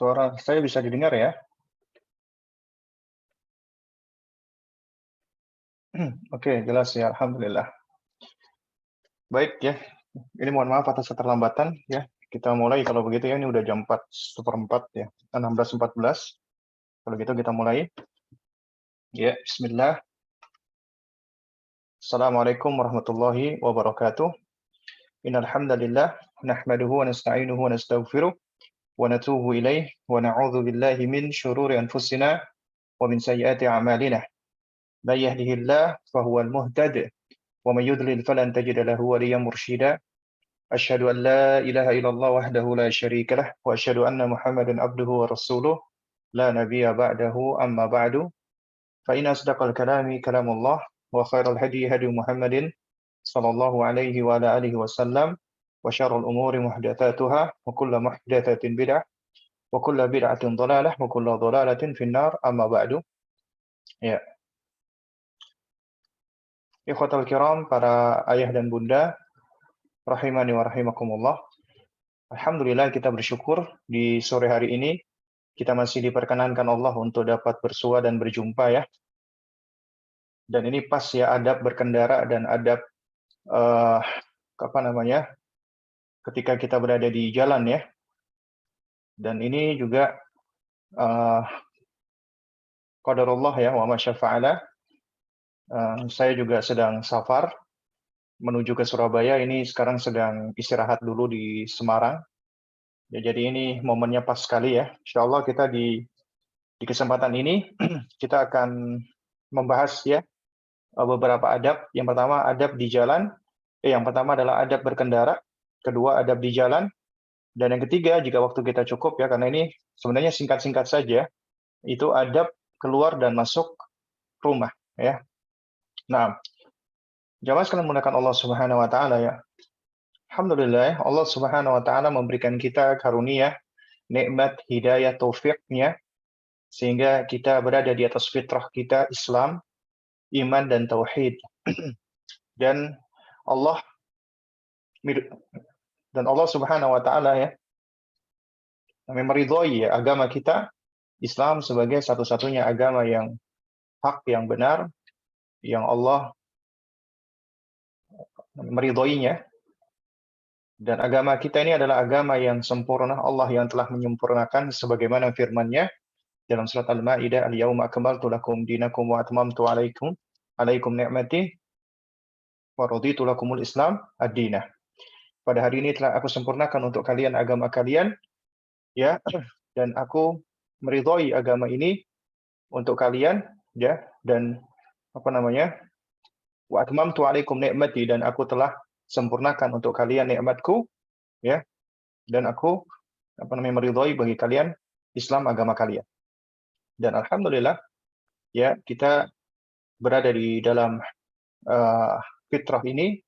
Suara saya bisa didengar ya? Oke, jelas ya, alhamdulillah. Baik ya, ini mohon maaf atas keterlambatan ya. Kita mulai kalau begitu ya, ini udah jam 4:04 ya, 16:14. Kalau gitu kita mulai. Ya, bismillah. Assalamualaikum warahmatullahi wabarakatuh. Innal hamdalillah nahmaduhu wa nasta'inuhu wa nastaghfiruh wa natubu ilaih wa na'udzu billahi min syururi anfusina wa min sayyiati a'malina. May yahdihillahu fahuwal muhtadi wa may yudlil falan tajida lahu waliyyan mursyida. أشهد أن لا إله إلا الله وحده لا شريك له وأشهد أن محمدا عبده ورسوله لا نبي بعده أما بعد فإن أصدق الكلام كلام الله وخير الهدي هدي محمد صلى الله عليه وعلى آله وسلم وشر الأمور محدثاتها وكل محدثة بدعة وكل بدعة ضلالة وكل ضلالة في النار أما بعد. Ya, ikhwatal kiram, para ayah dan bunda rahimani wa rahimakumullah. Alhamdulillah kita bersyukur di sore hari ini kita masih diperkenankan Allah untuk dapat bersua dan berjumpa ya. Dan ini pas ya, adab berkendara dan adab ketika kita berada di jalan ya. Dan ini juga qadarullah ya, wa ma syafa'ala. Saya juga sedang safar menuju ke Surabaya, ini sekarang sedang istirahat dulu di Semarang. Ya, jadi ini momennya pas sekali ya. Insyaallah kita di kesempatan ini kita akan membahas ya beberapa adab. Yang pertama adab di jalan, yang pertama adalah adab berkendara, kedua adab di jalan, dan yang ketiga jika waktu kita cukup ya, karena ini sebenarnya singkat-singkat saja, itu adab keluar dan masuk rumah ya. Nah, jamaah sekalian menggunakan Allah Subhanahu wa taala ya. Alhamdulillah Allah Subhanahu wa taala memberikan kita karunia, nikmat hidayah taufiknya sehingga kita berada di atas fitrah kita Islam, iman dan tauhid. Dan Allah Subhanahu wa taala ya meridhai ya agama kita Islam sebagai satu-satunya agama yang hak, yang benar, yang Allah meridhoinya. Dan agama kita ini adalah agama yang sempurna, Allah yang telah menyempurnakan sebagaimana firman-Nya dalam surat Al-Maidah, "Al-yauma akmaltu lakum dinakum wa atmamtu 'alaikum ni'mati wa raditu lakumul Islam ad-dinah." Pada hari ini telah aku sempurnakan untuk kalian agama kalian ya, dan aku meridhai agama ini untuk kalian ya, dan wa atmamtu 'alaikum ni'mati, dan aku telah sempurnakan untuk kalian nikmatku ya, dan aku meridhai bagi kalian Islam agama kalian. Dan alhamdulillah ya, kita berada di dalam fitrah ini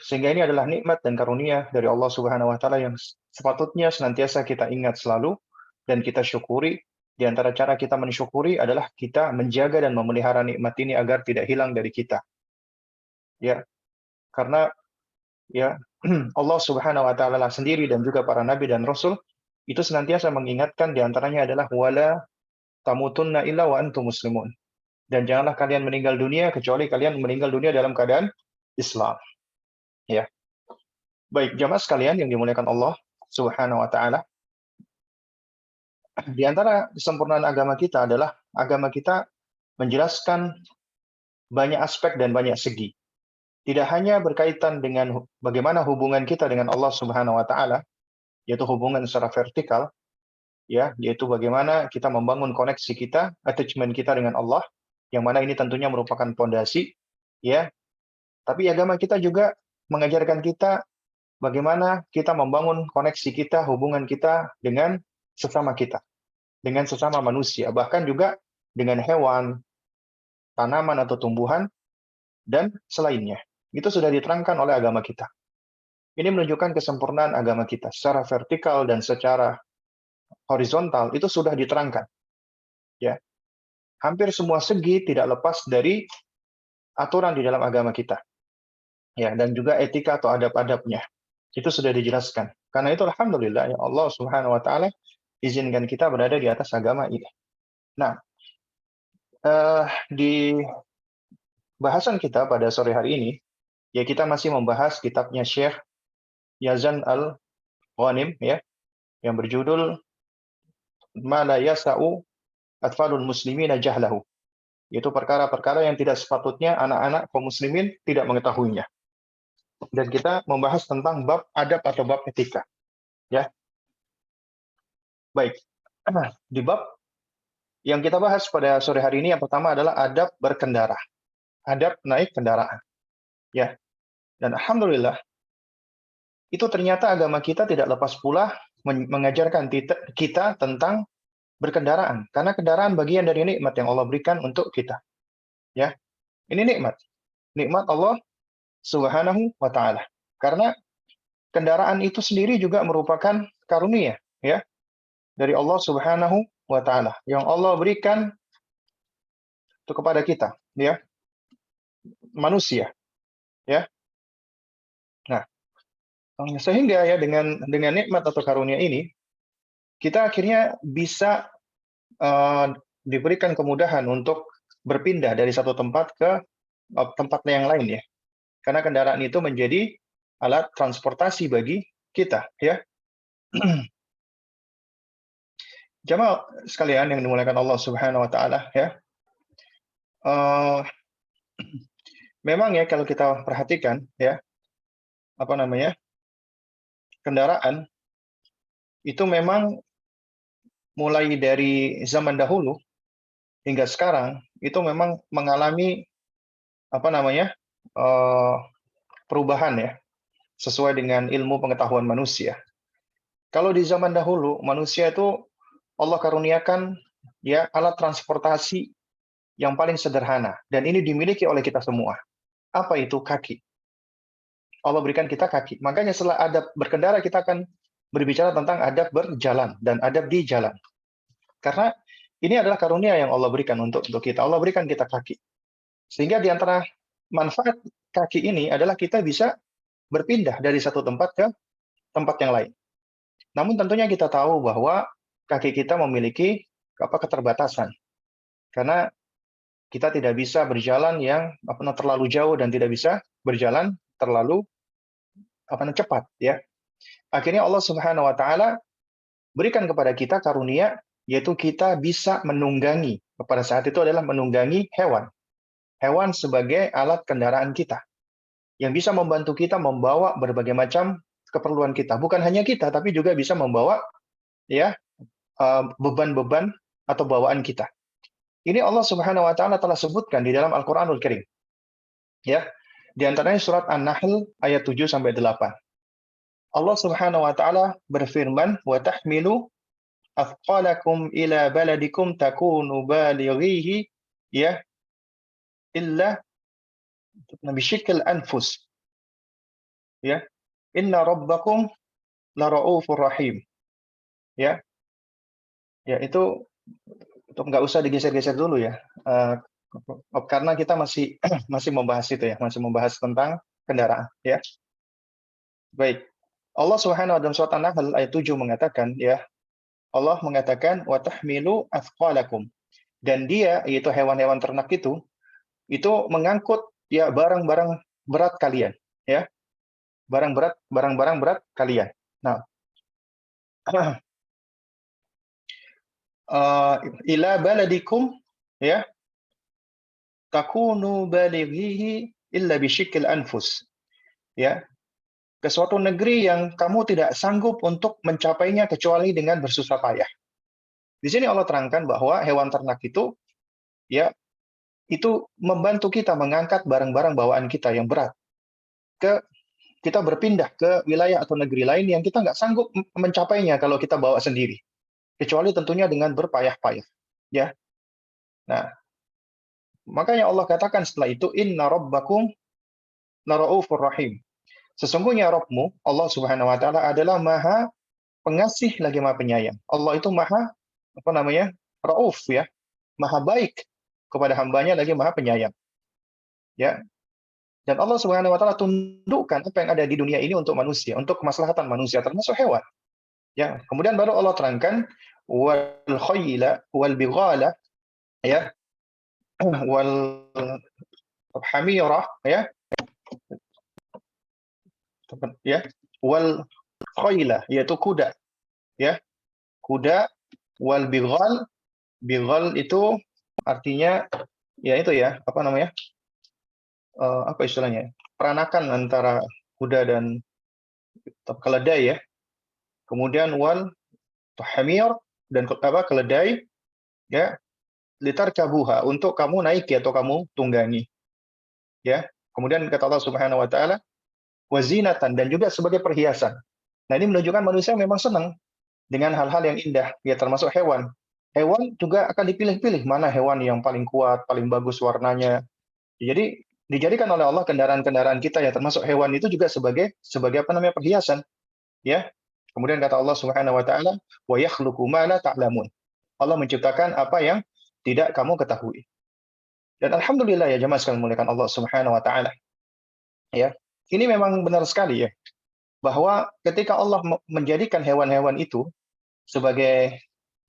sehingga ini adalah nikmat dan karunia dari Allah Subhanahu wa taala yang sepatutnya senantiasa kita ingat selalu dan kita syukuri. Di antara cara kita mensyukuri adalah kita menjaga dan memelihara nikmat ini agar tidak hilang dari kita. Ya, karena ya Allah Subhanahu wa taala sendiri dan juga para nabi dan rasul itu senantiasa mengingatkan, di antaranya adalah wala tamutunna illa wa antum muslimun. Dan janganlah kalian meninggal dunia kecuali kalian meninggal dunia dalam keadaan Islam. Ya. Baik, jamaah sekalian yang dimuliakan Allah Subhanahu wa taala. Di antara kesempurnaan agama kita adalah agama kita menjelaskan banyak aspek dan banyak segi. Tidak hanya berkaitan dengan bagaimana hubungan kita dengan Allah Subhanahu wa taala, yaitu hubungan secara vertikal, ya, yaitu bagaimana kita membangun koneksi kita, attachment kita dengan Allah, yang mana ini tentunya merupakan pondasi, ya. Tapi agama kita juga mengajarkan kita bagaimana kita membangun koneksi kita, hubungan kita dengan sesama kita, dengan sesama manusia, bahkan juga dengan hewan, tanaman atau tumbuhan, dan selainnya. Itu sudah diterangkan oleh agama kita. Ini menunjukkan kesempurnaan agama kita secara vertikal dan secara horizontal, itu sudah diterangkan. Ya. Hampir semua segi tidak lepas dari aturan di dalam agama kita. Ya, dan juga etika atau adab-adabnya. Itu sudah dijelaskan. Karena itu alhamdulillah ya Allah Subhanahu wa taala izinkan kita berada di atas agama ini. Nah, di bahasan kita pada sore hari ini, ya kita masih membahas kitabnya Syekh Yazan Al-Ghanim ya, yang berjudul Ma la yasa'u atfalul muslimina jahlahu. Yaitu perkara-perkara yang tidak sepatutnya anak-anak kaum muslimin tidak mengetahuinya. Dan kita membahas tentang bab adab atau bab etika. Ya, baik. Di bab yang kita bahas pada sore hari ini yang pertama adalah adab berkendara. Adab naik kendaraan. Ya. Dan alhamdulillah itu ternyata agama kita tidak lepas pula mengajarkan kita tentang berkendaraan, karena kendaraan bagian dari nikmat yang Allah berikan untuk kita. Ya, ini nikmat Allah Subhanahu wa taala. Karena kendaraan itu sendiri juga merupakan karunia, ya, dari Allah Subhanahu wa taala yang Allah berikan itu kepada kita, ya, manusia, ya. Nah, sehingga ya dengan nikmat atau karunia ini kita akhirnya bisa diberikan kemudahan untuk berpindah dari satu tempat ke tempat yang lain ya. Karena kendaraan itu menjadi alat transportasi bagi kita ya. Jamaah sekalian yang dimuliakan Allah Subhanahu wa taala ya. Memang ya kalau kita perhatikan ya, apa namanya? Kendaraan itu memang mulai dari zaman dahulu hingga sekarang itu memang mengalami apa namanya? Perubahan ya, sesuai dengan ilmu pengetahuan manusia. Kalau di zaman dahulu manusia itu Allah karuniakan ya alat transportasi yang paling sederhana dan ini dimiliki oleh kita semua. Apa itu? Kaki. Allah berikan kita kaki. Makanya setelah adab berkendara kita akan berbicara tentang adab berjalan dan adab di jalan. Karena ini adalah karunia yang Allah berikan untuk kita. Allah berikan kita kaki. Sehingga di antara manfaat kaki ini adalah kita bisa berpindah dari satu tempat ke tempat yang lain. Namun tentunya kita tahu bahwa kaki kita memiliki keterbatasan. Karena kita tidak bisa berjalan yang terlalu jauh dan tidak bisa berjalan terlalu cepat ya. Akhirnya Allah Subhanahu wa taala berikan kepada kita karunia yaitu kita bisa menunggangi. Pada saat itu adalah menunggangi hewan. Hewan sebagai alat kendaraan kita yang bisa membantu kita membawa berbagai macam keperluan kita. Bukan hanya kita tapi juga bisa membawa ya beban-beban atau bawaan kita. Ini Allah Subhanahu wa taala telah sebutkan di dalam Al-Qur'anul Karim. Ya. Di antaranya surat An-Nahl ayat 7 sampai 8. Allah Subhanahu wa taala berfirman, "Wa tahmilu athqalakum ila baladikum takunu balighihi ya illa bisyikil anfus." Ya. "Inna rabbakum la raufur rahim." Ya. Ya, itu nggak usah digeser-geser dulu ya. Karena kita masih masih membahas itu ya, masih membahas tentang kendaraan ya. Baik. Allah Subhanahu wa taala dalam surat An-Nahl ayat 7 mengatakan ya, Allah mengatakan wa tahmilu athqalakum. Dan dia yaitu hewan-hewan ternak itu mengangkut ya barang-barang berat kalian ya. Barang-barang berat kalian. Nah, ila baladikum ya takunu balighihi illa bisyikil anfus. Ya, ke suatu negeri yang kamu tidak sanggup untuk mencapainya kecuali dengan bersusah payah. Di sini Allah terangkan bahwa hewan ternak itu ya itu membantu kita mengangkat barang-barang bawaan kita yang berat. Kita berpindah ke wilayah atau negeri lain yang kita nggak sanggup mencapainya kalau kita bawa sendiri. Kecuali tentunya dengan berpayah-payah. Ya. Nah, makanya Allah katakan setelah itu, "Inna rabbakum laraufur rahim." Sesungguhnya Rabbmu, Allah Subhanahu wa taala adalah Maha Pengasih lagi Maha Penyayang. Allah itu Maha Rauf ya, Maha baik kepada hambanya lagi Maha Penyayang. Ya. Dan Allah Subhanahu wa taala tundukkan apa yang ada di dunia ini untuk manusia, untuk kemaslahatan manusia termasuk hewan. Ya, kemudian baru Allah terangkan wal khayla wal bighala, ya, wal hamira, ya, ya, wal khayla, yaitu kuda, ya, kuda, wal bighal, bighal itu artinya ya itu ya, apa namanya? Apa istilahnya? Peranakan antara kuda dan keledai, ya. Kemudian wal hamir, dan apa, keledai, ya, litarkabuha, untuk kamu naiki atau kamu tunggangi, ya. Kemudian kata Allah Subhanahu wa taala, wazinatan, dan juga sebagai perhiasan. Nah, ini menunjukkan manusia memang senang dengan hal-hal yang indah, ya, termasuk hewan. Hewan juga akan dipilih-pilih mana hewan yang paling kuat, paling bagus warnanya. Jadi dijadikan oleh Allah kendaraan-kendaraan kita, ya, termasuk hewan itu juga sebagai apa namanya, perhiasan, ya. Kemudian kata Allah Subhanahu wa taala, wa yakhluqu ma la ta'lamun. Allah menciptakan apa yang tidak kamu ketahui. Dan alhamdulillah, ya jemaah sekalian memuliakan Allah Subhanahu wa taala, ya. Ini memang benar sekali, ya, bahwa ketika Allah menjadikan hewan-hewan itu sebagai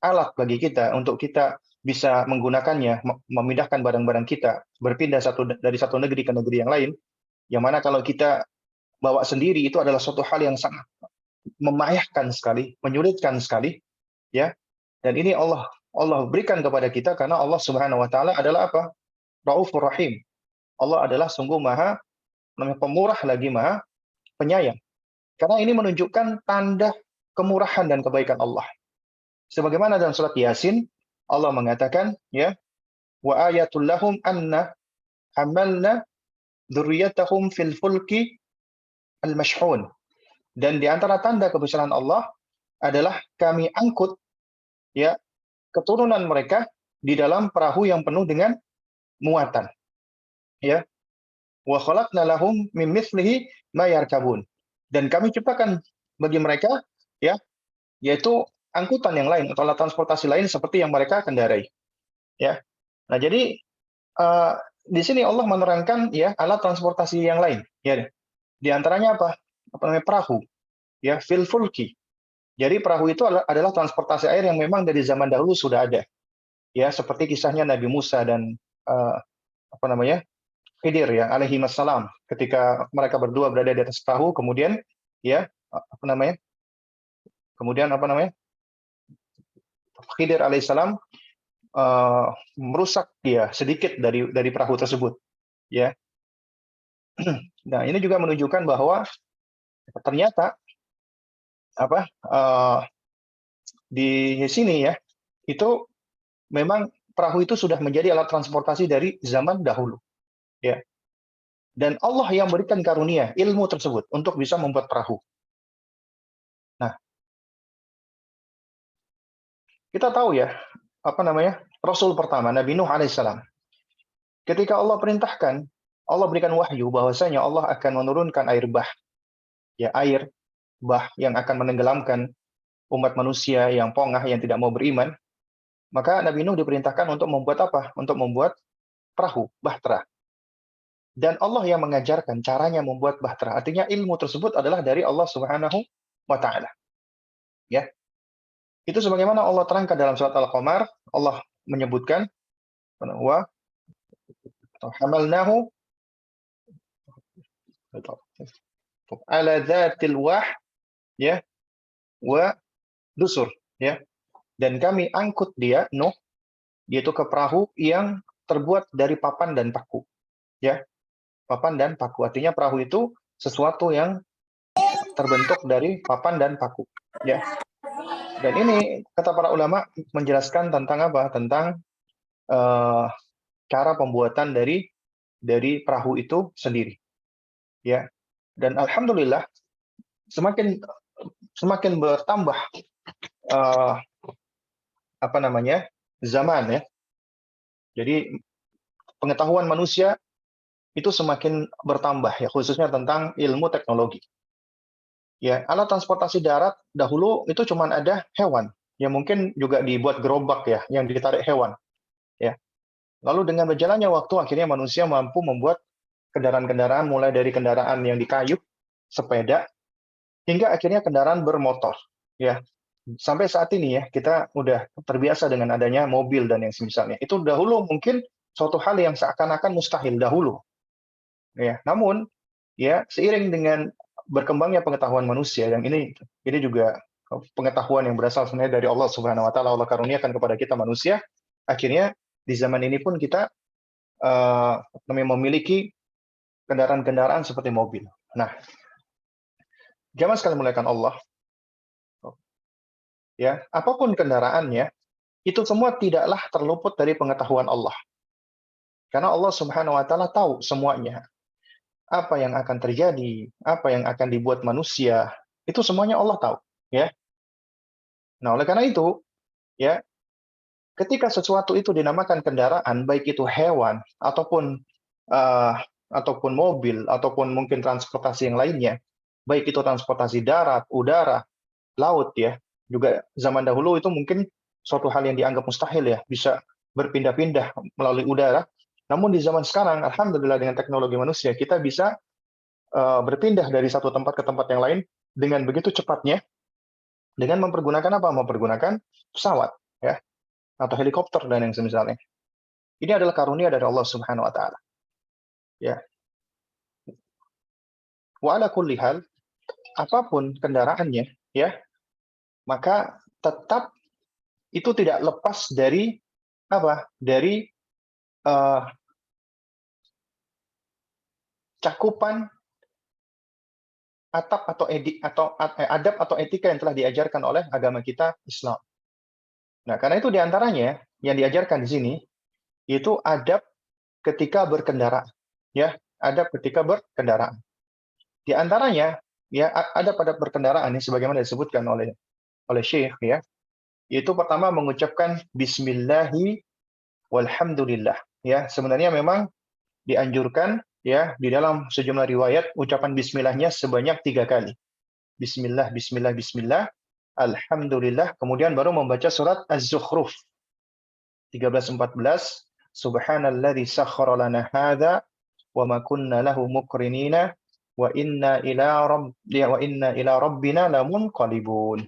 alat bagi kita untuk kita bisa menggunakannya, memindahkan barang-barang kita, berpindah dari satu negeri ke negeri yang lain, yang mana kalau kita bawa sendiri itu adalah suatu hal yang sangat memayahkan sekali, menyulitkan sekali, ya. Dan ini Allah berikan kepada kita karena Allah Subhanahu wa taala adalah apa? Raufur Rahim. Allah adalah sungguh Maha pemurah lagi Maha penyayang. Karena ini menunjukkan tanda kemurahan dan kebaikan Allah. Sebagaimana dalam surat Yasin, Allah mengatakan, ya, wa ayatul lahum anna hamalna dzurriyyatahum fil fulki al-mashhun. Dan di antara tanda kebesaran Allah adalah kami angkut, ya, keturunan mereka di dalam perahu yang penuh dengan muatan, ya. Wa khalaqna lahum min mithlihi ma yarkabun. Dan kami ciptakan bagi mereka, ya, yaitu angkutan yang lain atau alat transportasi lain seperti yang mereka kendarai, ya. Nah, jadi di sini Allah menerangkan, ya, alat transportasi yang lain, ya. Di antaranya apa? Apa namanya, perahu, ya, fil fulki. Jadi perahu itu adalah transportasi air yang memang dari zaman dahulu sudah ada, ya, seperti kisahnya Nabi Musa dan apa namanya, Khidir, ya, alaihi wassalam, ketika mereka berdua berada di atas perahu, kemudian, ya, apa namanya, Khidir alaihissalam merusak, ya, sedikit dari perahu tersebut, ya. Nah, ini juga menunjukkan bahwa ternyata apa, di sini, ya, itu memang perahu itu sudah menjadi alat transportasi dari zaman dahulu, ya. Dan Allah yang berikan karunia ilmu tersebut untuk bisa membuat perahu. Nah, kita tahu, ya, apa namanya, Rasul pertama Nabi Nuh alaihissalam. Ketika Allah perintahkan, Allah berikan wahyu bahwasanya Allah akan menurunkan air bah, ya, air bah yang akan menenggelamkan umat manusia yang pongah, yang tidak mau beriman. Maka Nabi Nuh diperintahkan untuk membuat apa? Untuk membuat perahu, bahtera. Dan Allah yang mengajarkan caranya membuat bahtera. Artinya ilmu tersebut adalah dari Allah Subhanahu wa taala, ya. Itu sebagaimana Allah terangkan dalam surat Al-Qamar, Allah menyebutkan wa hamalnahu ala dzatil wah, ya, wa dusur, ya. Dan kami angkut dia Nuh, yaitu ke perahu yang terbuat dari papan dan paku, ya. Papan dan paku, artinya perahu itu sesuatu yang terbentuk dari papan dan paku, ya. Dan ini kata para ulama menjelaskan tentang apa? Tentang cara pembuatan dari perahu itu sendiri, ya. Dan alhamdulillah semakin bertambah apa namanya, zaman, ya. Jadi pengetahuan manusia itu semakin bertambah, ya, khususnya tentang ilmu teknologi. Ya, alat transportasi darat dahulu itu cuma ada hewan, ya, mungkin juga dibuat gerobak, ya, yang ditarik hewan, ya. Lalu dengan berjalannya waktu akhirnya manusia mampu membuat kendaraan-kendaraan, mulai dari kendaraan yang dikayuh, sepeda, hingga akhirnya kendaraan bermotor, ya. Sampai saat ini ya, kita udah terbiasa dengan adanya mobil dan yang semisalnya. Itu dahulu mungkin suatu hal yang seakan-akan mustahil dahulu, ya. Namun, ya seiring dengan berkembangnya pengetahuan manusia yang ini juga pengetahuan yang berasal sebenarnya dari Allah Subhanahu wa taala. Allah karuniakan kepada kita manusia, akhirnya di zaman ini pun kita memiliki kendaraan-kendaraan seperti mobil. Nah, jamaah sekalian muliakan Allah, ya, apapun kendaraannya, itu semua tidaklah terluput dari pengetahuan Allah. Karena Allah Subhanahu wa taala tahu semuanya. Apa yang akan terjadi, apa yang akan dibuat manusia, itu semuanya Allah tahu, ya. Nah, oleh karena itu, ya, ketika sesuatu itu dinamakan kendaraan, baik itu hewan eh, ataupun mobil ataupun mungkin transportasi yang lainnya, baik itu transportasi darat, udara, laut, ya. Juga zaman dahulu itu mungkin suatu hal yang dianggap mustahil ya, bisa berpindah-pindah melalui udara. Namun di zaman sekarang, alhamdulillah dengan teknologi manusia, kita bisa berpindah dari satu tempat ke tempat yang lain dengan begitu cepatnya, dengan mempergunakan apa? Mempergunakan pesawat, ya, atau helikopter dan yang semisalnya. Ini adalah karunia dari Allah Subhanahu wa taala. Ya. Wa ala kulli hal, apapun kendaraannya, ya, maka tetap itu tidak lepas dari apa? Dari uh, cakupan adab atau etika yang telah diajarkan oleh agama kita Islam. Nah, karena itu diantaranya yang diajarkan di sini itu adab ketika berkendara, ya, adab ketika berkendaraan. Di antaranya, ya, adab-adab berkendaraan ini sebagaimana disebutkan oleh Syekh, ya, yaitu pertama mengucapkan Bismillahi walhamdulillah. Ya, sebenarnya memang dianjurkan, ya, di dalam sejumlah riwayat ucapan Bismillahnya sebanyak 3 kali. Bismillah, Bismillah, Bismillah, Alhamdulillah, kemudian baru membaca surat Az-Zukhruf 13-14, Subhanalladzi sakhkhara lana hadza wa ma kunna lahu muqrinina wa inna ila rabbina lamunqalibun.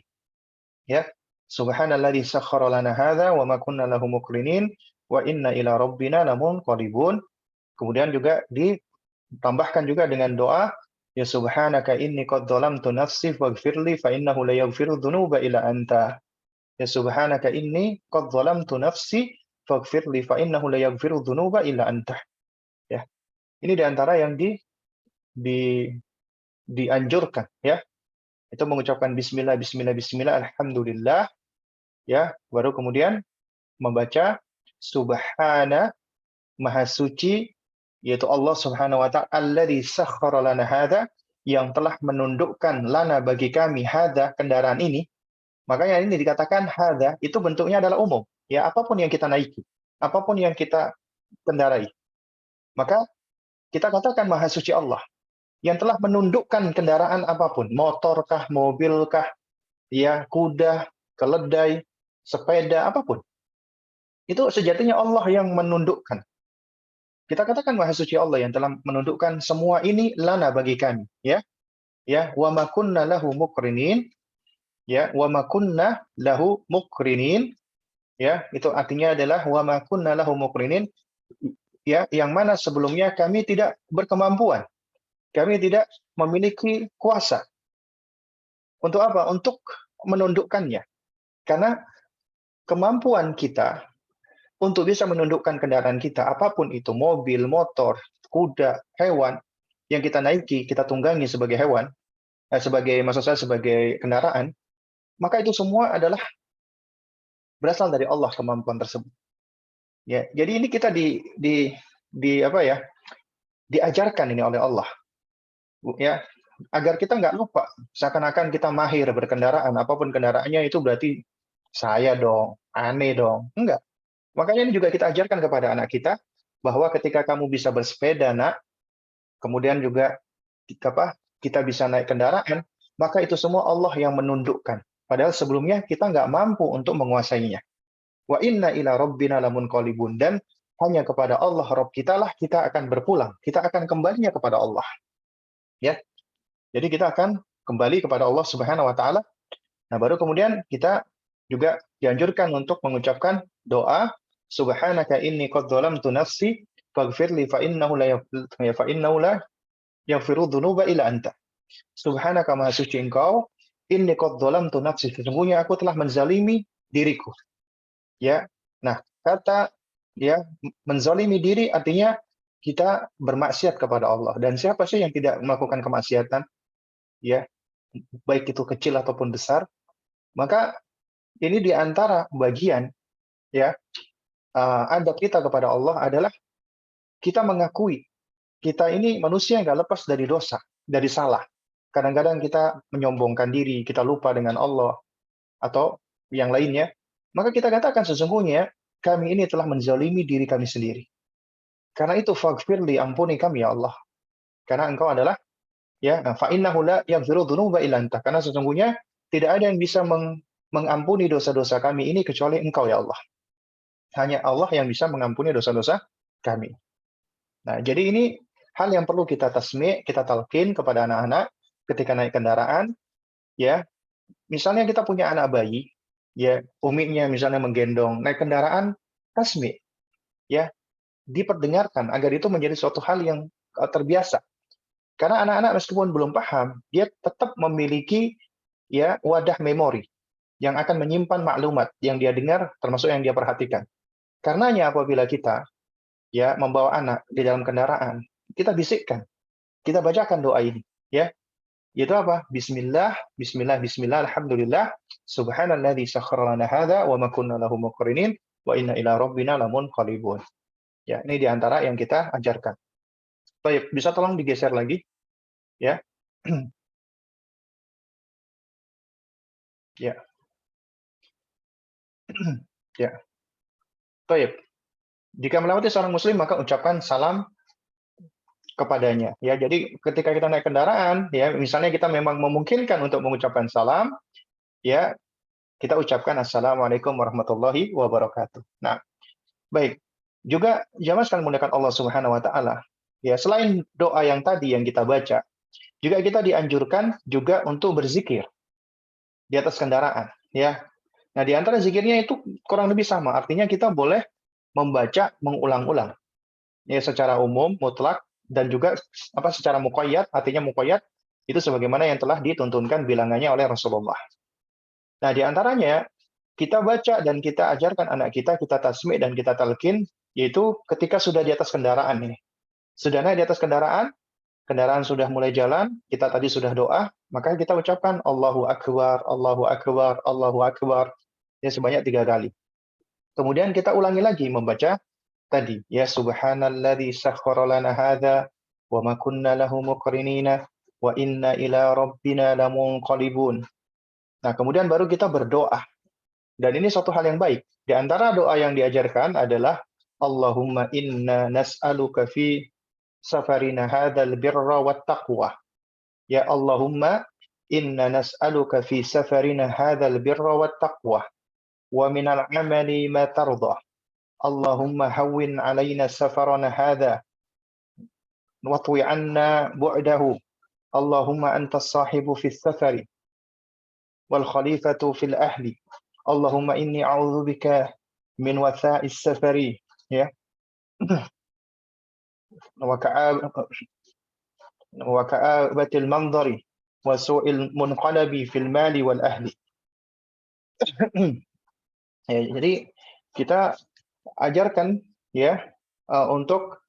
Ya. Subhanalladzi sakhkhara lana hadza wa ma kunna lahu muqrinin wa inna ila rabbina lamunqalibun. Kemudian juga ditambahkan juga dengan doa, ya subhanaka inni qad dhalamtu nafsi faghfirli fa innahu la yaghfiru dzunuba illa anta. Ya subhanaka inni qad dhalamtu nafsi faghfirli fa innahu la yaghfiru dzunuba illa anta. Ya. Ini diantara yang di dianjurkan, ya. Itu mengucapkan bismillah, bismillah, bismillah, alhamdulillah, ya, baru kemudian membaca subhana, maha suci, yaitu Allah Subhanahu wa taala, alladzi sakhkhara lana hadza, yang telah menundukkan lana bagi kami hadza, kendaraan ini. Makanya ini dikatakan hadza itu bentuknya adalah umum, ya, apapun yang kita naiki, apapun yang kita kendarai. Maka kita katakan maha suci Allah yang telah menundukkan kendaraan apapun, motorkah, mobilkah, ya, kuda, keledai, sepeda, apapun. Itu sejatinya Allah yang menundukkan. Kita katakan maha suci Allah yang telah menundukkan semua ini lana bagi kami, ya. Ya, wa ma kunna lahu muqrinin, ya, wa ma kunna lahu muqrinin, ya, itu artinya adalah wa ma kunna lahu muqrinin, ya, yang mana sebelumnya kami tidak berkemampuan. Kami tidak memiliki kuasa. Untuk apa? Untuk menundukkannya. Karena kemampuan kita untuk bisa menundukkan kendaraan kita, apapun itu, mobil, motor, kuda, hewan, yang kita naiki, kita tunggangi sebagai hewan, sebagai kendaraan, maka itu semua adalah berasal dari Allah kemampuan tersebut. Ya, jadi ini kita diajarkan ini oleh Allah, ya, agar kita nggak lupa, seakan-akan kita mahir berkendaraan, apapun kendaraannya itu berarti saya dong, aneh dong, enggak. Makanya ini juga kita ajarkan kepada anak kita, bahwa ketika kamu bisa bersepeda, nak, kemudian juga kita bisa naik kendaraan, maka itu semua Allah yang menundukkan. Padahal sebelumnya kita nggak mampu untuk menguasainya. Wa inna ila rabbina lamunqalibun, dan hanya kepada Allah Rabb kita lah kita akan berpulang. Kita akan kembalinya kepada Allah. Ya. Jadi kita akan kembali kepada Allah Subhanahu wa taala. Nah, baru kemudian kita juga dianjurkan untuk mengucapkan doa subhanaka inni qad dzalamtu nafsi faghfirli fa innahu la yaghfiru dzunuba illa anta. Subhanaka maha suci engkau, inni qad dzalamtu nafsi, sesungguhnya aku telah menzalimi diriku. Ya. Nah, kata ya menzalimi diri artinya kita bermaksiat kepada Allah. Dan siapa sih yang tidak melakukan kemaksiatan? Ya, baik itu kecil ataupun besar. Maka ini di antara bagian ya adab kita kepada Allah adalah kita mengakui kita ini manusia yang nggak lepas dari dosa, dari salah. Kadang-kadang kita menyombongkan diri, kita lupa dengan Allah atau yang lainnya. Maka kita katakan sesungguhnya kami ini telah menzalimi diri kami sendiri. Karena itu faghfirli, ampuni kami ya Allah. Karena engkau adalah ya fa innahu la yaghfiru dzunuba illa anta. Karena sesungguhnya tidak ada yang bisa mengampuni dosa-dosa kami ini kecuali engkau ya Allah. Hanya Allah yang bisa mengampuni dosa-dosa kami. Nah, jadi ini hal yang perlu kita tasmi', kita talqin kepada anak-anak ketika naik kendaraan, ya. Misalnya kita punya anak bayi, ya, uminya misalnya menggendong, naik kendaraan, tasmi', ya, diperdengarkan agar itu menjadi suatu hal yang terbiasa. Karena anak-anak meskipun belum paham, dia tetap memiliki ya wadah memori yang akan menyimpan maklumat yang dia dengar termasuk yang dia perhatikan. Karenanya apabila kita ya membawa anak di dalam kendaraan, kita bisikkan, kita bacakan doa ini, ya. Yaitu apa? Bismillah, bismillah, bismillah, alhamdulillah, subhanalladzi sakhkhara lana hadza wa ma kunna lahu muqrinin wa inna ila rabbina lamunqalibun. Ya, ini di antara yang kita ajarkan. Baik, bisa tolong digeser lagi, ya. Ya. Ya. Baik. Jika melewati seorang muslim maka ucapkan salam kepadanya. Ya, jadi ketika kita naik kendaraan, ya, misalnya kita memang memungkinkan untuk mengucapkan salam, ya, kita ucapkan assalamualaikum warahmatullahi wabarakatuh. Nah, baik. Juga jamaah sekalian menggunakan Allah Subhanahu wa taala. Ya, selain doa yang tadi yang kita baca, juga kita dianjurkan juga untuk berzikir di atas kendaraan, ya. Nah, di antara zikirnya itu kurang lebih sama, artinya kita boleh membaca mengulang-ulang. Ya, secara umum, mutlak, dan juga secara muqayyad, artinya muqayyad itu sebagaimana yang telah dituntunkan bilangannya oleh Rasulullah. Nah, di antaranya kita baca dan kita ajarkan anak kita tasmi' dan kita talqin, yaitu ketika sudah di atas kendaraan ini. Sudah naik di atas kendaraan, kendaraan sudah mulai jalan, kita tadi sudah doa, maka kita ucapkan Allahu Akbar, Allahu Akbar, Allahu Akbar, ya sebanyak 3 kali. Kemudian kita ulangi lagi membaca tadi, ya subhanalladzi sakhkhara lana hadza wa ma kunna lahu muqrinina wa inna ila rabbina lamunqalibun. Nah, kemudian baru kita berdoa. Dan ini suatu hal yang baik. Di antara doa yang diajarkan adalah Allahumma inna nas'aluka fi safarina hadzal birra wat taqwa. Ya Allahumma inna nas'aluka fi safarina hadzal birra wat taqwa wa minal amali ma tarda. Allahumma hawwin 'alaina safarana hadza watwi 'anna bu'dahu. Allahumma antas sahibu fis safari wal khalifatu fil ahli. Allahumma inni a'udzubika min watha'is safari, ya. wa ka'abatil mandari wa su'il munqalabi fil mali wal ahli. Ya, jadi kita ajarkan ya untuk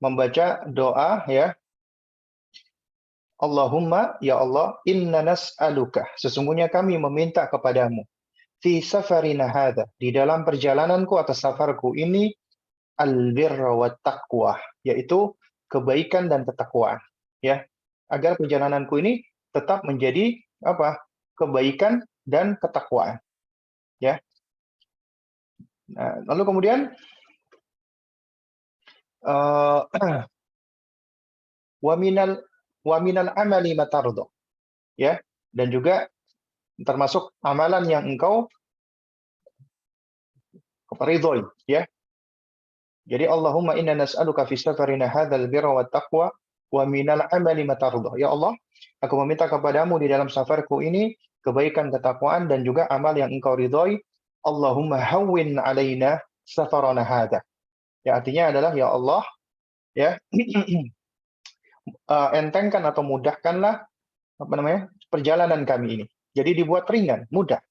membaca doa ya Allahumma ya Allah inna nas'aluka, sesungguhnya kami meminta kepadamu fi safarina hadza, di dalam perjalananku atau safarku ini albirra wat taqwa, yaitu kebaikan dan ketakwaan, ya. Agar perjalananku ini tetap menjadi apa? Kebaikan dan ketakwaan, ya. Nah, lalu kemudian wa minal amali matardo, ya, dan juga termasuk amalan yang engkau ridhoi, ya. Jadi Allahumma inna nas'aluka fi safarina hadzal birra wat taqwa wa minal amali matardo. Ya Allah, aku meminta kepadamu di dalam safarku ini kebaikan, ketakwaan, dan juga amal yang Engkau ridhoi. Allahumma hawwin alaina safarana hadha. Ya, artinya adalah ya Allah, ya entengkan atau mudahkanlah apa namanya perjalanan kami ini. Jadi dibuat ringan, mudah,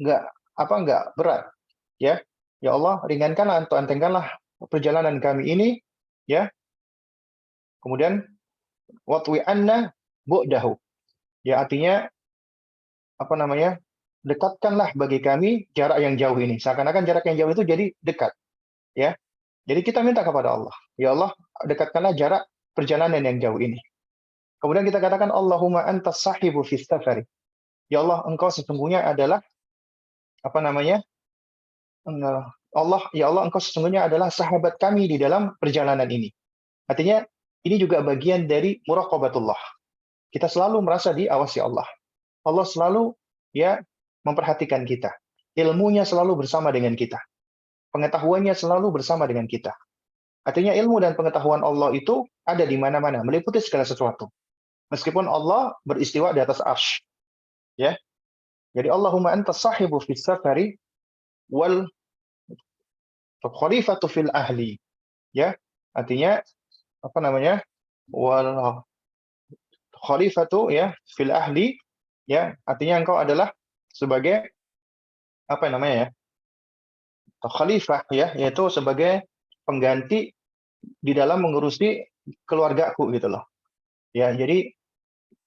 nggak berat, ya. Ya Allah, ringankanlah atau entengkanlah perjalanan kami ini, ya. Kemudian watwi anna bu'dahu. Ya, artinya apa namanya? Dekatkanlah bagi kami jarak yang jauh ini. Seakan-akan jarak yang jauh itu jadi dekat, ya. Jadi kita minta kepada Allah, ya Allah, dekatkanlah jarak perjalanan yang jauh ini. Kemudian kita katakan Allahumma antas sahibu fis safari. Ya Allah, Engkau sesungguhnya adalah apa namanya? Allah, ya Allah, Engkau sesungguhnya adalah sahabat kami di dalam perjalanan ini. Artinya ini juga bagian dari muraqabatullah. Kita selalu merasa diawasi Allah. Allah selalu ya memperhatikan kita. Ilmunya selalu bersama dengan kita. Pengetahuannya selalu bersama dengan kita. Artinya ilmu dan pengetahuan Allah itu ada di mana-mana, meliputi segala sesuatu. Meskipun Allah beristiwa di atas arsy. Ya. Jadi Allahumma antas sahibu fis safari wal khalifatu fil ahli. Ya. Artinya apa namanya? Wal khalifatu ya fil ahli, ya, artinya engkau adalah sebagai apa namanya ya? Khalifah, ya, yaitu sebagai pengganti di dalam mengurusi keluargaku gitu loh. Ya, jadi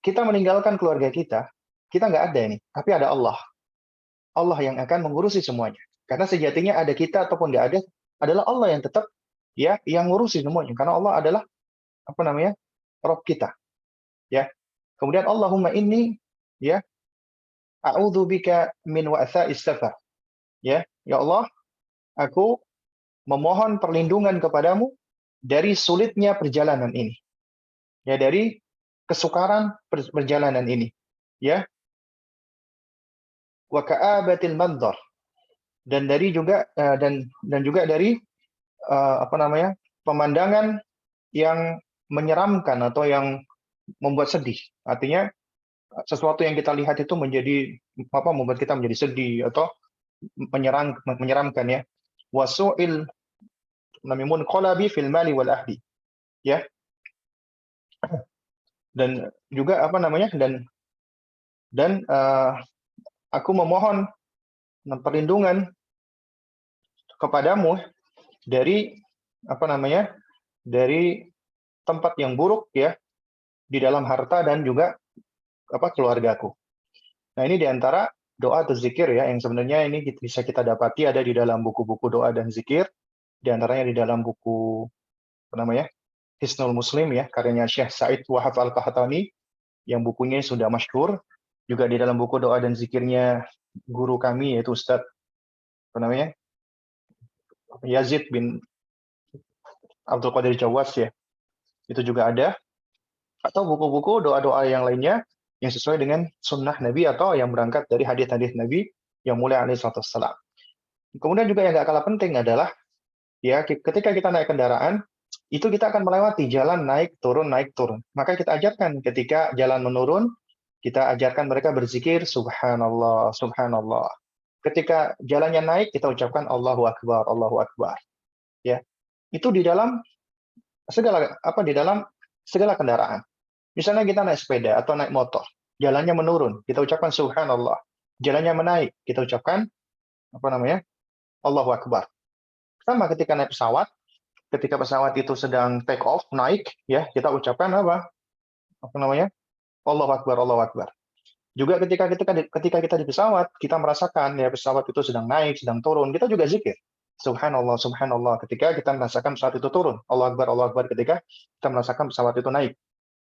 kita meninggalkan keluarga kita nggak ada ini, tapi ada Allah. Allah yang akan mengurusi semuanya. Karena sejatinya ada kita ataupun nggak ada, adalah Allah yang tetap ya yang ngurusi semuanya. Karena Allah adalah apa namanya? Rabb kita. Ya. Kemudian Allahumma inni ya a'udzubika min wa'tha'is safar. Ya, ya Allah, aku memohon perlindungan kepadamu dari sulitnya perjalanan ini. Ya, dari kesukaran perjalanan ini. Ya. Wa ka'abatil mandhar. Dan dari juga dan juga dari apa namanya? Pemandangan yang menyeramkan atau yang membuat sedih. Artinya sesuatu yang kita lihat itu menjadi apa membuat kita menjadi sedih atau menyeramkan ya. Wasu'il namimun qalabi fil mali wal ahli. Ya. Dan juga apa namanya? Dan aku memohon perlindungan kepadamu dari apa namanya? Dari tempat yang buruk ya di dalam harta dan juga apa keluargaku. Nah, ini diantara doa atau zikir ya yang sebenarnya ini bisa kita dapati ada di dalam buku-buku doa dan zikir, diantaranya di dalam buku apa namanya Hisnul Muslim ya karyanya Syekh Said Wahab Al-Qahtani yang bukunya sudah masyhur, juga di dalam buku doa dan zikirnya guru kami yaitu Ustadz apa namanya Yazid bin Abdul Qadir Jawas ya, itu juga ada, atau buku-buku doa-doa yang lainnya yang sesuai dengan sunnah Nabi atau yang berangkat dari hadis-hadis Nabi yang mulia alaihi wassalam. Kemudian juga yang gak kalah penting adalah ya ketika kita naik kendaraan itu kita akan melewati jalan naik turun. Maka kita ajarkan ketika jalan menurun, kita ajarkan mereka berzikir subhanallah, subhanallah. Ketika jalannya naik kita ucapkan Allahu Akbar, Allahu Akbar. Ya. Itu di dalam segala kendaraan. Misalnya kita naik sepeda atau naik motor, jalannya menurun, kita ucapkan subhanallah. Jalannya menaik, kita ucapkan apa namanya? Allahu Akbar. Sama ketika naik pesawat, ketika pesawat itu sedang take off, naik, ya, kita ucapkan apa? Apa namanya? Allahu Akbar, Allahu Akbar. Juga ketika kita di pesawat, kita merasakan ya pesawat itu sedang naik, sedang turun, kita juga zikir. Subhanallah, subhanallah ketika kita merasakan pesawat itu turun. Allahu Akbar ketika kita merasakan pesawat itu naik.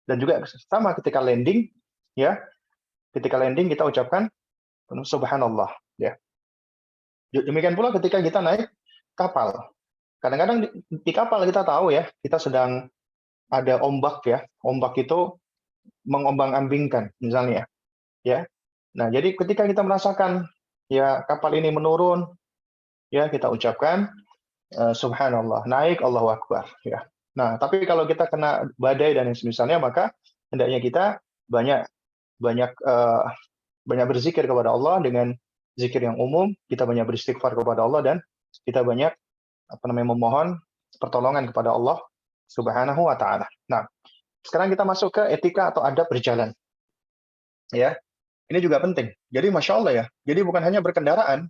Dan juga sama ketika landing, ya, ketika landing kita ucapkan subhanallah, ya. Demikian pula ketika kita naik kapal. Kadang-kadang di kapal kita tahu ya, kita sedang ada ombak ya. Ombak itu mengombang-ambingkan misalnya, ya. Nah, jadi ketika kita merasakan ya kapal ini menurun, ya kita ucapkan subhanallah, naik Allahu Akbar, ya. Nah, tapi kalau kita kena badai dan yang semisalnya, maka hendaknya kita banyak banyak berzikir kepada Allah dengan zikir yang umum, kita banyak beristighfar kepada Allah dan kita banyak memohon pertolongan kepada Allah Subhanahu wa taala. Nah, sekarang kita masuk ke etika atau adab berjalan. Ya, ini juga penting. Jadi Masya Allah ya. Jadi bukan hanya berkendaraan,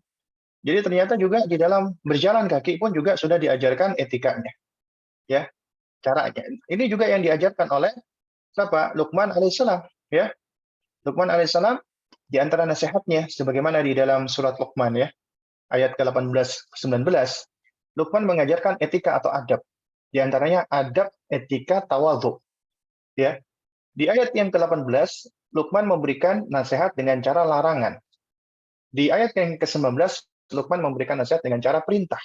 jadi ternyata juga di dalam berjalan kaki pun juga sudah diajarkan etikanya. Ya, caranya. Ini juga yang diajarkan oleh siapa? Luqman alaihissalam. Ya, Luqman alaihissalam di antara nasihatnya sebagaimana di dalam surat Luqman ya, ayat ke-18 19, Luqman mengajarkan etika atau adab. Di antaranya adab etika tawadhu. Ya. Di ayat yang ke-18, Luqman memberikan nasihat dengan cara larangan. Di ayat yang ke-19, Luqman memberikan nasihat dengan cara perintah.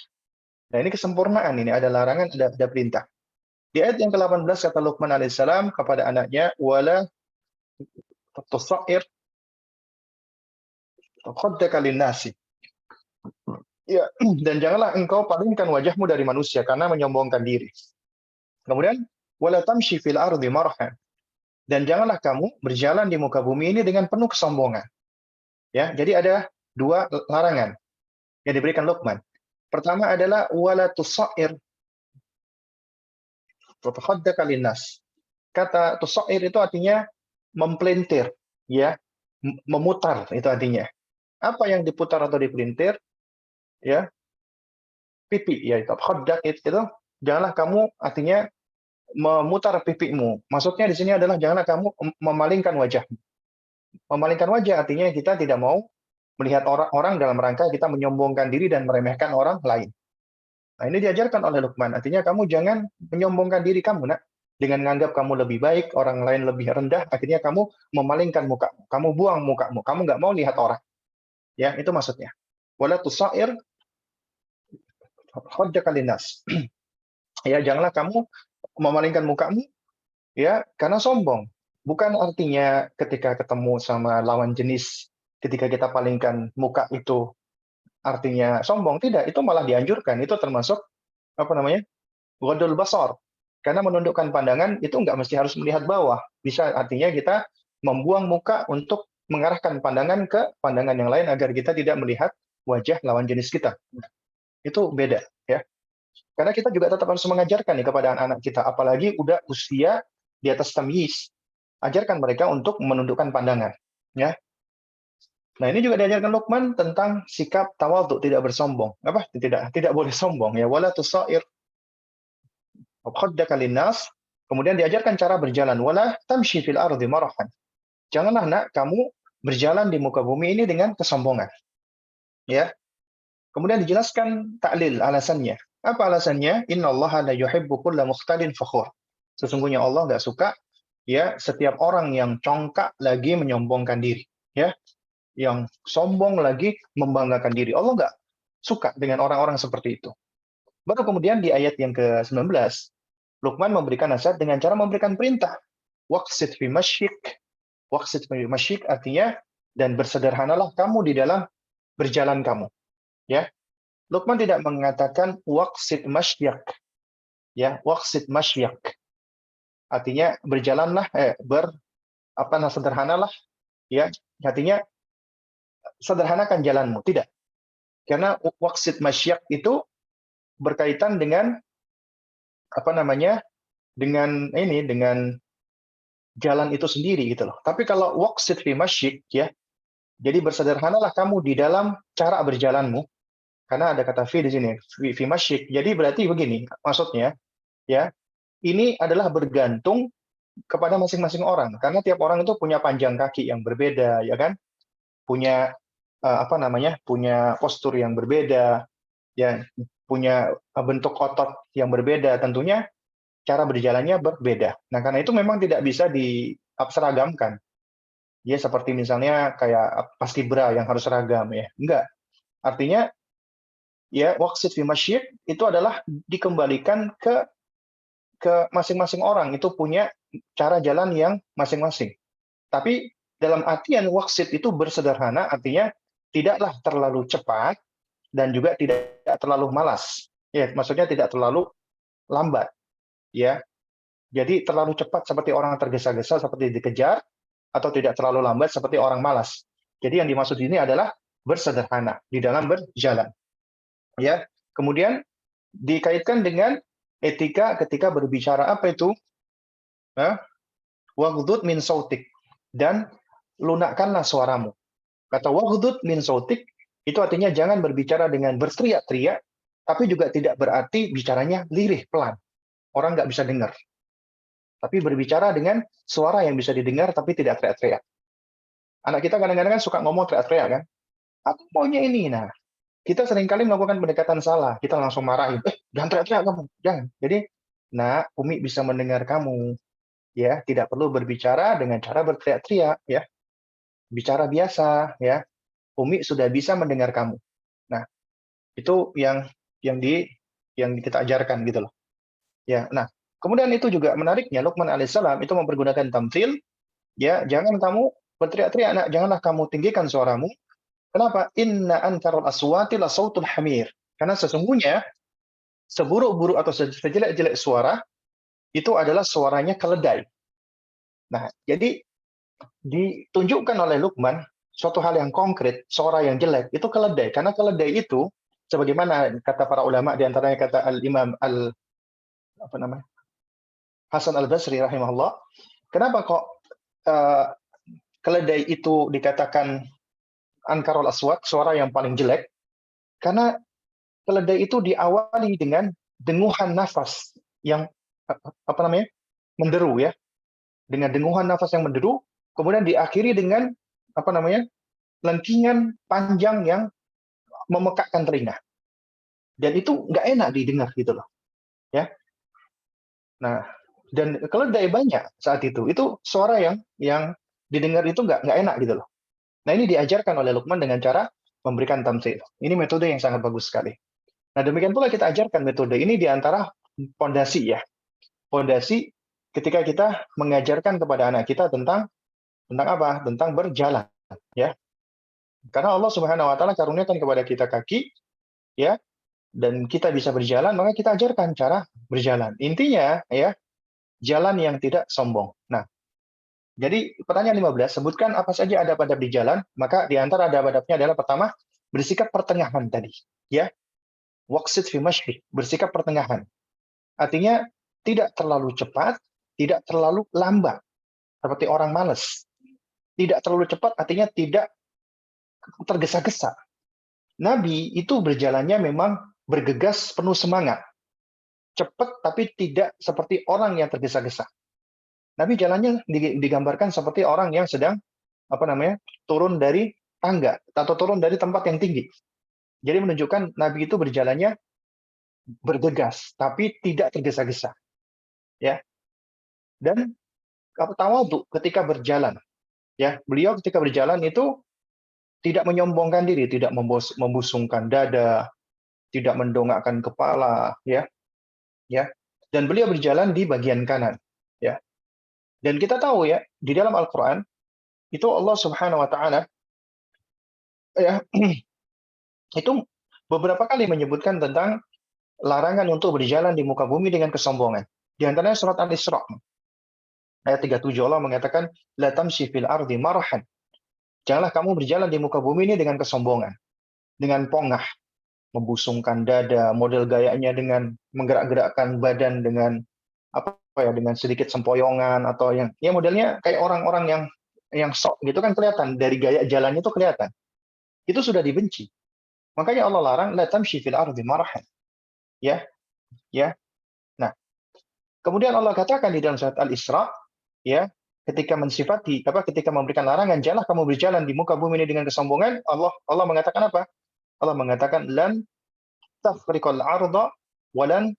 Nah, ini kesempurnaan, ini ada larangan, ada perintah. Di ayat yang ke-18 kata Luqman alaihissalam kepada anaknya, wala tusair khaddaka linnasi. Ya, dan janganlah engkau palingkan wajahmu dari manusia karena menyombongkan diri. Kemudian, wala tamshi fil ardi marhan. Dan janganlah kamu berjalan di muka bumi ini dengan penuh kesombongan. Ya, jadi ada dua larangan yang diberikan Luqman. Pertama adalah wala tusair khaddaka linnas. Kata tusair itu artinya mempelintir, ya, memutar itu artinya. Apa yang diputar atau dipelintir? Ya, pipi, ya itu khaddak itu janganlah kamu artinya memutar pipimu. Maksudnya di sini adalah janganlah kamu memalingkan wajah. Memalingkan wajah artinya kita tidak mau melihat orang dalam rangka kita menyombongkan diri dan meremehkan orang lain. Nah, ini diajarkan oleh Luqman. Artinya kamu jangan menyombongkan diri kamu, nak. Dengan menganggap kamu lebih baik, orang lain lebih rendah, akhirnya kamu memalingkan mukamu. Kamu buang mukamu. Kamu nggak mau lihat orang. Ya, itu maksudnya. Wala tusair khaddaka linnas. Ya, janganlah kamu memalingkan mukamu ya karena sombong. Bukan artinya ketika ketemu sama lawan jenis, ketika kita palingkan muka itu artinya sombong. Tidak, itu malah dianjurkan. Itu termasuk ghodul basar. Karena menundukkan pandangan itu nggak mesti harus melihat bawah. Bisa artinya kita membuang muka untuk mengarahkan pandangan ke pandangan yang lain agar kita tidak melihat wajah lawan jenis kita. Itu beda ya. Karena kita juga tetap harus mengajarkan nih kepada anak-anak kita, apalagi udah usia di atas tamyiz. Ajarkan mereka untuk menundukkan pandangan, ya. Nah, ini juga diajarkan Luqman tentang sikap tawadhu, tidak bersombong. Tidak boleh sombong ya. Wala tusair khaddaka linnas. Kemudian diajarkan cara berjalan, wala tamshi fil ardi marahan. Janganlah nak kamu berjalan di muka bumi ini dengan kesombongan. Ya. Kemudian dijelaskan taklil alasannya. Apa alasannya? Innallaha la yuhibbu kulla mukhtalin fakhur. Sesungguhnya Allah nggak suka ya setiap orang yang congkak lagi menyombongkan diri, ya. Yang sombong lagi membanggakan diri. Allah nggak suka dengan orang-orang seperti itu. Baru kemudian di ayat yang ke-19, Luqman memberikan nasihat dengan cara memberikan perintah. Waqsid fi masyik. Waqsid fi masyik artinya dan bersederhanalah kamu di dalam berjalan kamu. Ya, Luqman tidak mengatakan waqsid masyak. Ya, waqsid masyak. Artinya berjalanlah sederhanalah ya. Artinya sederhanakan jalanmu, tidak. Karena waqsid masyak itu berkaitan dengan dengan jalan itu sendiri gitu loh. Tapi kalau waqsid fi masyik ya, jadi bersederhanalah kamu di dalam cara berjalanmu. Karena ada kata fi di sini, fi masyik. Jadi berarti begini, maksudnya ya, ini adalah bergantung kepada masing-masing orang. Karena tiap orang itu punya panjang kaki yang berbeda, ya kan? Punya punya postur yang berbeda, ya, punya bentuk otot yang berbeda. Tentunya cara berjalannya berbeda. Nah, karena itu memang tidak bisa diseragamkan. Ya, seperti misalnya kayak paskibra yang harus seragam ya. Enggak. Artinya ya waqsid fi masyik itu adalah dikembalikan ke masing-masing orang, itu punya cara jalan yang masing-masing. Tapi dalam artian waqsid itu bersederhana, artinya tidaklah terlalu cepat dan juga tidak terlalu malas. Ya, maksudnya tidak terlalu lambat. Ya. Jadi terlalu cepat seperti orang tergesa-gesa seperti dikejar, atau tidak terlalu lambat seperti orang malas. Jadi yang dimaksud ini adalah bersederhana di dalam berjalan. Ya. Kemudian dikaitkan dengan etika ketika berbicara, apa itu? Waghdud min sautik, dan lunakkanlah suaramu. Kata waghdud min sautik itu artinya jangan berbicara dengan berteriak-teriak, tapi juga tidak berarti bicaranya lirih, pelan. Orang nggak bisa dengar. Tapi berbicara dengan suara yang bisa didengar tapi tidak teriak-teriak. Anak kita kadang-kadang kan suka ngomong teriak-teriak kan. Aku maunya ini. Nah, kita seringkali melakukan pendekatan salah. Kita langsung marahin. Jangan teriak-teriak kamu. Jangan. Jadi, nah, Umi bisa mendengar kamu. Ya, tidak perlu berbicara dengan cara berteriak-teriak. Ya, bicara biasa. Ya, Umi sudah bisa mendengar kamu. Nah, itu yang kita ajarkan gitu loh. Ya, nah, kemudian itu juga menariknya Luqman alaihissalam itu mempergunakan tamtsil. Ya, jangan kamu berteriak-teriak, nak, janganlah kamu tinggikan suaramu. Kenapa? Inna ankarul aswati la sautul hamir. Karena sesungguhnya seburuk-buruk atau sejelek-jelek suara itu adalah suaranya keledai. Nah, jadi ditunjukkan oleh Luqman suatu hal yang konkret, suara yang jelek itu keledai. Karena keledai itu sebagaimana kata para ulama, di antaranya kata Al-Imam Hasan Al-Basri rahimahullah, kenapa kok keledai itu dikatakan ankarul aswat, suara yang paling jelek? Karena keledai itu diawali dengan denguhan nafas yang menderu, ya, dengan denguhan nafas yang menderu, kemudian diakhiri dengan lengkingan panjang yang memekakkan telinga, dan itu nggak enak didengar gitu loh, ya. Nah, dan keledai banyak saat itu suara yang didengar itu nggak enak gitu loh. Nah, ini diajarkan oleh Luqman dengan cara memberikan tamtsil. Ini metode yang sangat bagus sekali. Nah, demikian pula kita ajarkan metode ini di antara pondasi, ya. Pondasi ketika kita mengajarkan kepada anak kita tentang apa? Tentang berjalan, ya. Karena Allah Subhanahu wa taala karuniakan kepada kita kaki, ya, dan kita bisa berjalan, maka kita ajarkan cara berjalan. Intinya, ya, jalan yang tidak sombong. Nah, jadi pertanyaan 15, sebutkan apa saja adab-adab di jalan, maka di antara adab-adabnya adalah pertama, bersikap pertengahan tadi, ya. Waqsid fi masyik, bersikap pertengahan. Artinya tidak terlalu cepat, tidak terlalu lambat, seperti orang malas. Tidak terlalu cepat artinya tidak tergesa-gesa. Nabi itu berjalannya memang bergegas, penuh semangat. Cepat tapi tidak seperti orang yang tergesa-gesa. Nabi jalannya digambarkan seperti orang yang sedang turun dari tangga atau turun dari tempat yang tinggi. Jadi menunjukkan Nabi itu berjalannya bergegas tapi tidak tergesa-gesa, ya. Dan tawadhu ketika berjalan, ya. Beliau ketika berjalan itu tidak menyombongkan diri, tidak membusungkan dada, tidak mendongakkan kepala, ya. Ya. Dan beliau berjalan di bagian kanan, ya. Dan kita tahu, ya, di dalam Al-Qur'an itu Allah Subhanahu wa taala, ya, itu beberapa kali menyebutkan tentang larangan untuk berjalan di muka bumi dengan kesombongan. Di antaranya surat Al-Isra ayat 37, Allah mengatakan la tamshi fil ardi marahan. Janganlah kamu berjalan di muka bumi ini dengan kesombongan, dengan pongah, membusungkan dada, model gayanya dengan menggerak-gerakkan badan dengan dengan sedikit sempoyongan, atau yang modelnya kayak orang-orang yang sok gitu kan, kelihatan dari gaya jalannya itu kelihatan. Itu sudah dibenci. Makanya Allah larang la tamshi fil ardi marahan. Ya. Ya. Nah, kemudian Allah katakan di dalam surat Al-Isra, ya, ketika memberikan larangan, janganlah kamu berjalan di muka bumi ini dengan kesombongan, Allah mengatakan apa? Allah mengatakan lan tafriqal arda wa lan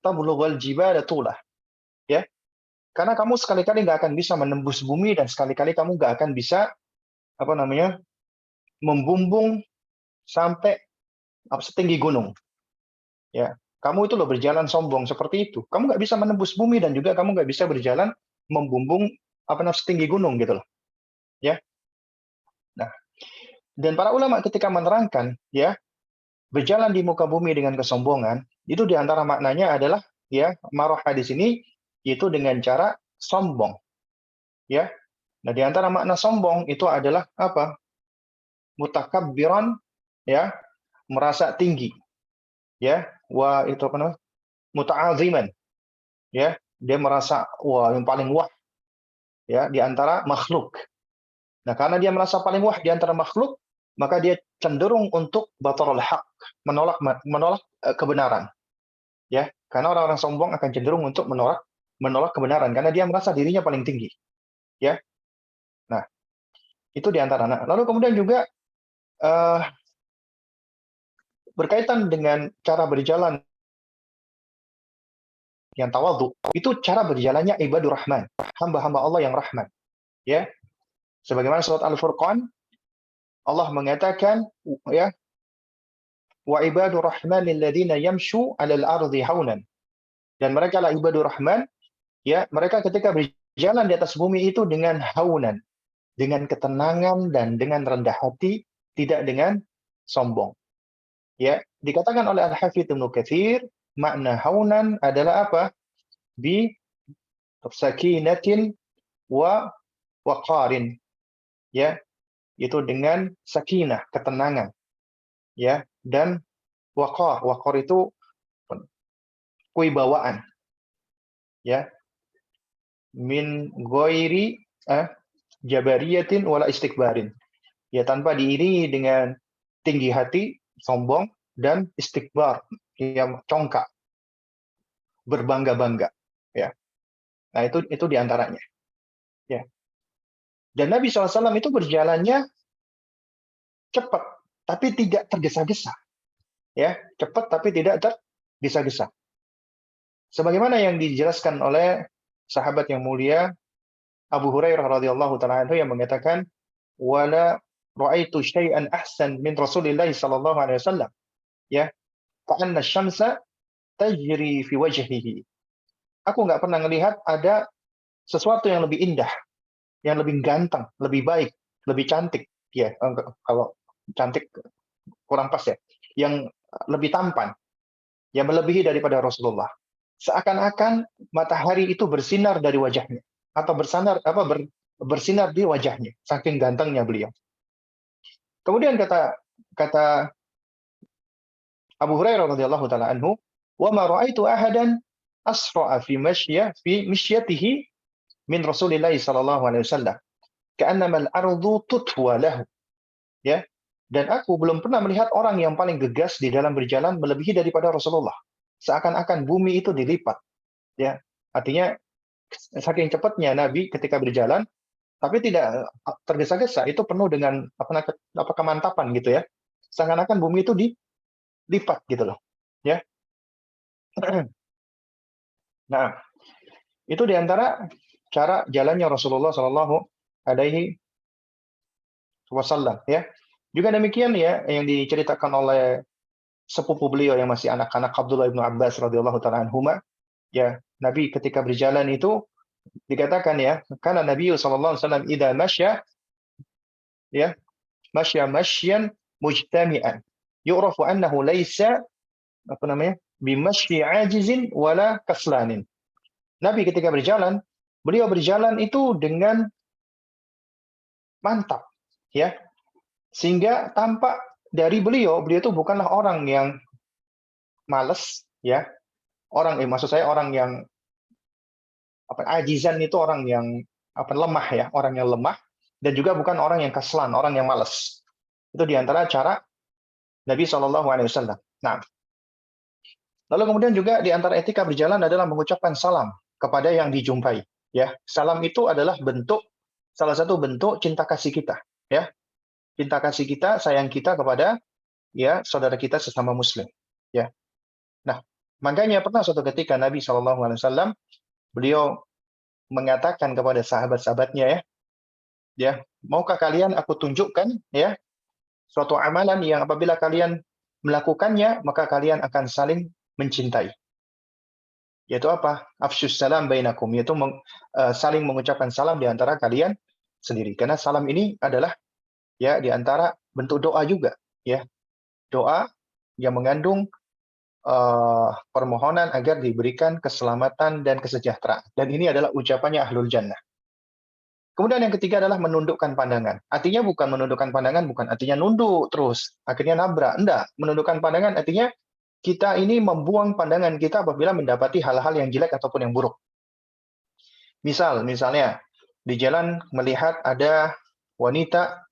tablughal jibala tulah. Ya. Karena kamu sekali-kali nggak akan bisa menembus bumi, dan sekali-kali kamu nggak akan bisa membumbung sampai setinggi gunung. Ya, kamu itu loh berjalan sombong seperti itu. Kamu nggak bisa menembus bumi, dan juga kamu nggak bisa berjalan membumbung setinggi gunung gitu loh. Ya. Nah, dan para ulama ketika menerangkan, ya, berjalan di muka bumi dengan kesombongan, itu diantara maknanya adalah, ya, marah di sini itu dengan cara sombong, ya. Nah, di antara makna sombong itu adalah apa? Mutakabbiran, ya, merasa tinggi, ya. Wa itu apa namanya? Muta'aziman, ya. Dia merasa wah yang paling wah, ya, di antara makhluk. Nah, karena dia merasa paling wah di antara makhluk, maka dia cenderung untuk batarul haq, menolak menolak kebenaran, ya. Karena orang-orang sombong akan cenderung untuk menolak menolak kebenaran karena dia merasa dirinya paling tinggi, ya. Nah, itu di antara. Nah, lalu kemudian juga eh, berkaitan dengan cara berjalan yang tawadhu, itu cara berjalannya ibadur rahman, hamba-hamba Allah yang rahman, ya. Sebagaimana surat Al-Furqan, Allah mengatakan, ya, wa ibadur rahman alladziina yamshu 'alal ardi haunan. Dan mereka lah ibadur rahman, ya, mereka ketika berjalan di atas bumi itu dengan haunan, dengan ketenangan dan dengan rendah hati, tidak dengan sombong. Ya, dikatakan oleh Al-Hafidz Ibnu Katsir, makna haunan adalah apa? Bi sakinatin wa waqarin, ya, itu dengan sakinah, ketenangan, ya, dan waqar. Waqar itu kewibawaan, ya, min ghairi jabariyatin wala istikbarin. Ya, tanpa diiringi dengan tinggi hati, sombong, dan istikbar, yang congkak, berbangga-bangga, ya. Nah, itu diantaranya, ya. Dan Nabi SAW itu berjalannya cepat, tapi tidak tergesa-gesa, ya, cepat tapi tidak tergesa-gesa. Sebagaimana yang dijelaskan oleh sahabat yang mulia Abu Hurairah radhiyallahu taala anhu yang mengatakan, wala ra'aitu syai'an ahsan min Rasulillah sallallahu alaihi wasallam, ya, ka'anna syamsa tajri fi wajhihi. Aku nggak pernah melihat ada sesuatu yang lebih indah, yang lebih ganteng, lebih baik, lebih cantik, ya. Kalau cantik kurang pas, ya. Yang lebih tampan, yang melebihi daripada Rasulullah. Seakan-akan matahari itu bersinar dari wajahnya, atau bersinar di wajahnya, saking gantengnya beliau. Kemudian kata kata Abu Hurairah radhiyallahu taala anhu, "Wa ma ra'aitu ahadan asra'a fi mishyatihi min Rasulillah sallallahu alaihi wasallam, ka'annama al-ardu tutwa lahu." Ya. Dan aku belum pernah melihat orang yang paling gegas di dalam berjalan melebihi daripada Rasulullah. Seakan-akan bumi itu dilipat, ya. Artinya saking cepatnya Nabi ketika berjalan, tapi tidak tergesa-gesa, itu penuh dengan apa kemantapan gitu, ya. Seakan-akan bumi itu dilipat gitu loh, ya. Nah, itu diantara cara jalannya Rasulullah Shallallahu Alaihi Wasallam, ya. Juga demikian, ya, yang diceritakan oleh sepupu beliau yang masih anak-anak, Abdullah bin Abbas radhiyallahu taala anhuma, ya, Nabi ketika berjalan itu dikatakan, ya, karena Nabi sallallahu alaihi wasallam idza masya, ya, masyan mujtami'an, yu'rafu annahu laisa apa namanya? Bimasyi ajizin wala kaslanin. Nabi ketika berjalan, beliau berjalan itu dengan mantap, ya. Sehingga tampak dari beliau itu bukanlah orang yang malas, ya. Maksud saya orang yang ajizan itu orang yang lemah, ya, orang yang lemah, dan juga bukan orang yang kaslan, orang yang malas. Itu diantara cara Nabi Shallallahu Alaihi Wasallam. Nah, lalu kemudian juga diantara etika berjalan adalah mengucapkan salam kepada yang dijumpai. Ya, salam itu adalah salah satu bentuk cinta kasih kita. Ya, cinta kasih kita, sayang kita kepada, ya, saudara kita sesama Muslim. Ya, nah, makanya pernah suatu ketika Nabi Shallallahu Alaihi Wasallam beliau mengatakan kepada sahabat-sahabatnya, ya, maukah kalian aku tunjukkan, ya, suatu amalan yang apabila kalian melakukannya maka kalian akan saling mencintai. Yaitu apa? Afsyus salam bainakum, yaitu saling mengucapkan salam di antara kalian sendiri. Karena salam ini adalah, ya, di antara bentuk doa juga, ya. Doa yang mengandung permohonan agar diberikan keselamatan dan kesejahteraan. Dan ini adalah ucapannya ahlul jannah. Kemudian yang ketiga adalah menundukkan pandangan. Artinya bukan menundukkan pandangan, bukan artinya nunduk terus, akhirnya nabrak. Enggak, menundukkan pandangan artinya kita ini membuang pandangan kita apabila mendapati hal-hal yang jelek ataupun yang buruk. Misalnya, di jalan melihat ada wanita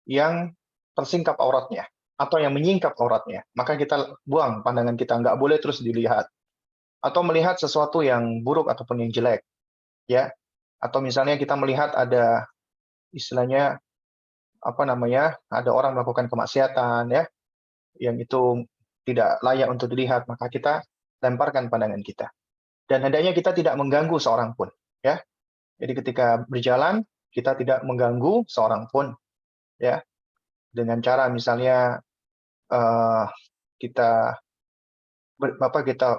yang tersingkap auratnya, atau yang menyingkap auratnya, maka kita buang pandangan kita, nggak boleh terus dilihat. Atau melihat sesuatu yang buruk ataupun yang jelek, ya. Atau misalnya kita melihat ada istilahnya ada orang melakukan kemaksiatan, ya, yang itu tidak layak untuk dilihat, maka kita lemparkan pandangan kita. Dan hendaknya kita tidak mengganggu seorang pun, ya. Jadi ketika berjalan kita tidak mengganggu seorang pun, ya, dengan cara misalnya kita kita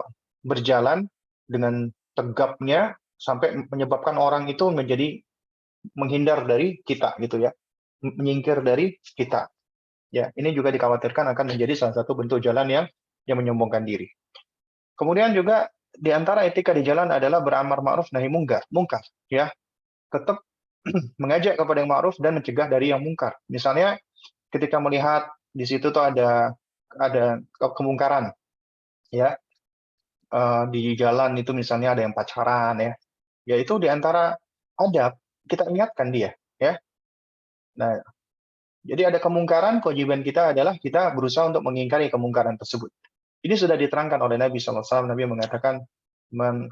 berjalan dengan tegapnya sampai menyebabkan orang itu menjadi menghindar dari kita gitu ya, menyingkir dari kita. Ya, ini juga dikhawatirkan akan menjadi salah satu bentuk jalan yang menyombongkan diri. Kemudian juga di antara etika di jalan adalah beramar ma'ruf nahi mungkar, ya. Tetap mengajak kepada yang ma'ruf dan mencegah dari yang mungkar. Misalnya ketika melihat di situ tuh ada kemungkaran, ya, di jalan itu misalnya ada yang pacaran, ya itu di antara adab kita ingatkan dia, ya. Nah, jadi ada kemungkaran, kewajiban kita adalah kita berusaha untuk mengingkari kemungkaran tersebut. Ini sudah diterangkan oleh Nabi SAW. Nabi mengatakan, man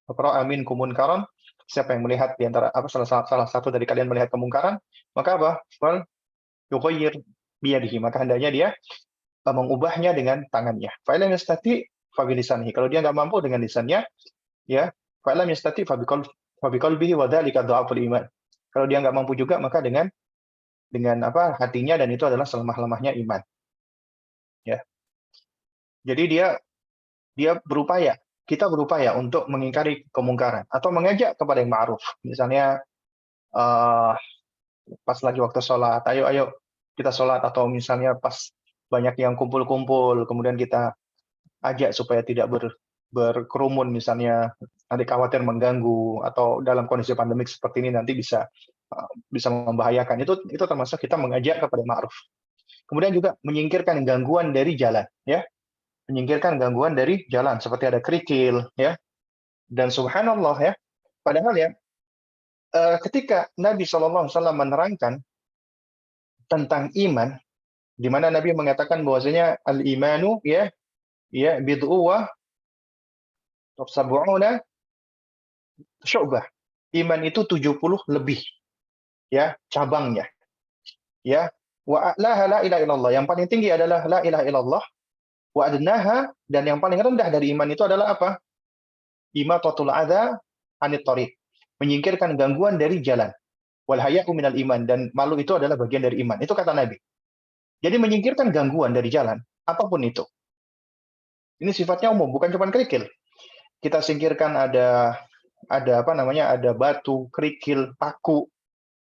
ra'a minkum munkaran, siapa yang melihat di antara salah satu dari kalian melihat kemungkaran, maka apa? Fal yughayyir biyadihi, maka hendaknya dia mengubahnya dengan tangannya. Fa illam yastati fa bilisanihi. Kalau dia nggak mampu dengan lisannya, ya, fa illam yastati fa biqalbihi wa dzalika dha'ful iman. Kalau dia nggak mampu juga, maka dengan hatinya, dan itu adalah selemah-lemahnya iman. Ya. Jadi dia berupaya, kita berupaya untuk mengingkari kemungkaran atau mengajak kepada yang ma'ruf. Misalnya pas lagi waktu sholat, ayo kita sholat, atau misalnya pas banyak yang kumpul-kumpul, kemudian kita ajak supaya tidak berkerumun, misalnya nanti khawatir mengganggu, atau dalam kondisi pandemik seperti ini nanti bisa membahayakan. Itu termasuk kita mengajak kepada ma'ruf. Kemudian juga menyingkirkan gangguan dari jalan, ya. Menyingkirkan gangguan dari jalan seperti ada kerikil, ya. Dan subhanallah, ya. Padahal ya, ketika Nabi SAW menerangkan tentang iman, di mana Nabi mengatakan bahwasanya al-imanu, ya bid'u wa sab'una syu'bah. Iman itu 70 lebih, ya, cabangnya. Ya, wa a'laha la ilaha illallah. Yang paling tinggi adalah la ilaha illallah. Wa adnaha, dan yang paling rendah dari iman itu adalah apa? Imatatul adza anit thariq. Menyingkirkan gangguan dari jalan. Wal haya'u minal iman, dan malu itu adalah bagian dari iman. Itu kata Nabi. Jadi menyingkirkan gangguan dari jalan, apapun itu. Ini sifatnya umum, bukan cuma kerikil. Kita singkirkan ada batu, kerikil, paku,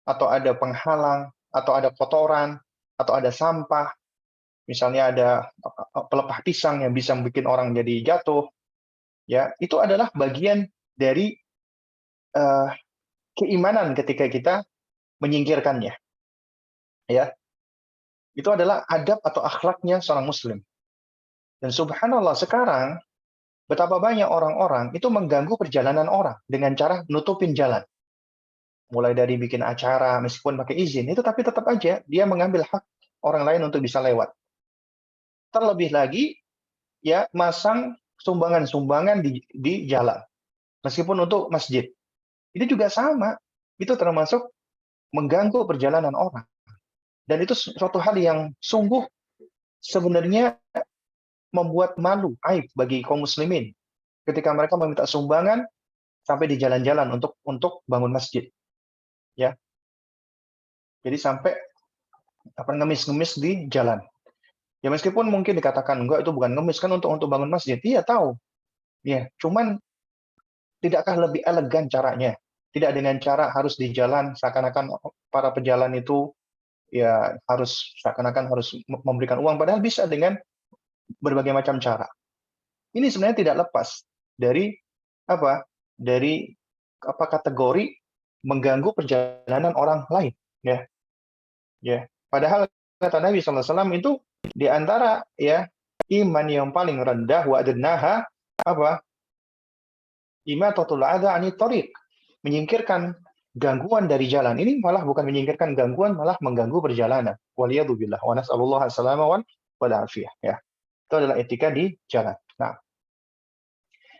atau ada penghalang, atau ada kotoran, atau ada sampah. Misalnya ada pelepah pisang yang bisa membuat orang jadi jatuh. Ya, itu adalah bagian dari keimanan ketika kita menyingkirkannya. Ya, itu adalah adab atau akhlaknya seorang muslim. Dan subhanallah, sekarang betapa banyak orang-orang itu mengganggu perjalanan orang dengan cara nutupin jalan. Mulai dari bikin acara meskipun pakai izin, itu tapi tetap aja dia mengambil hak orang lain untuk bisa lewat. Terlebih lagi, ya, masang sumbangan-sumbangan di jalan, meskipun untuk masjid. Itu juga sama, itu termasuk mengganggu perjalanan orang. Dan itu suatu hal yang sungguh sebenarnya membuat malu, aib bagi kaum muslimin ketika mereka meminta sumbangan sampai di jalan-jalan untuk bangun masjid. Ya. Jadi sampai ngemis-ngemis di jalan. Ya meskipun mungkin dikatakan enggak, itu bukan ngemis, kan untuk bangun masjid. Iya tahu. Ya, cuman tidakkah lebih elegan caranya? Tidak dengan cara harus di jalan seakan-akan para pejalan itu ya seakan-akan harus memberikan uang, padahal bisa dengan berbagai macam cara. Ini sebenarnya tidak lepas dari kategori mengganggu perjalanan orang lain, ya. Ya. Padahal kata Nabi SAW itu di antara ya iman yang paling rendah wa adnaha apa? Imatatul adza anit thariq. Menyingkirkan gangguan dari jalan. Ini malah bukan menyingkirkan gangguan, malah mengganggu perjalanan. Waliyadzubillah wa nas'alullah as-salama wal afiyah, ya. Itu adalah etika di jalan. Nah,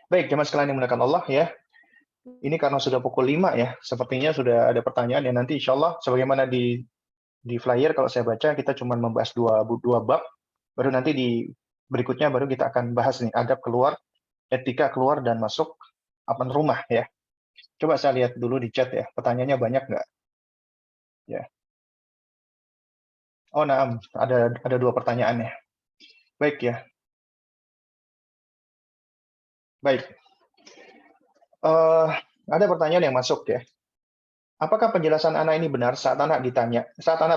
baik jemaah sekalian yang dimuliakan Allah, ya. Ini karena sudah pukul 5 ya, sepertinya sudah ada pertanyaan yang nanti insyaallah sebagaimana di flyer kalau saya baca kita cuma membahas dua bab, baru nanti di berikutnya baru kita akan bahas nih adab keluar, etika keluar dan masuk apa rumah ya. Coba saya lihat dulu di chat ya, pertanyaannya banyak nggak? Ya. Oh, nah, ada dua pertanyaan ya. Baik ya. Baik. Ada pertanyaan yang masuk ya. Apakah penjelasan anak ini benar saat anak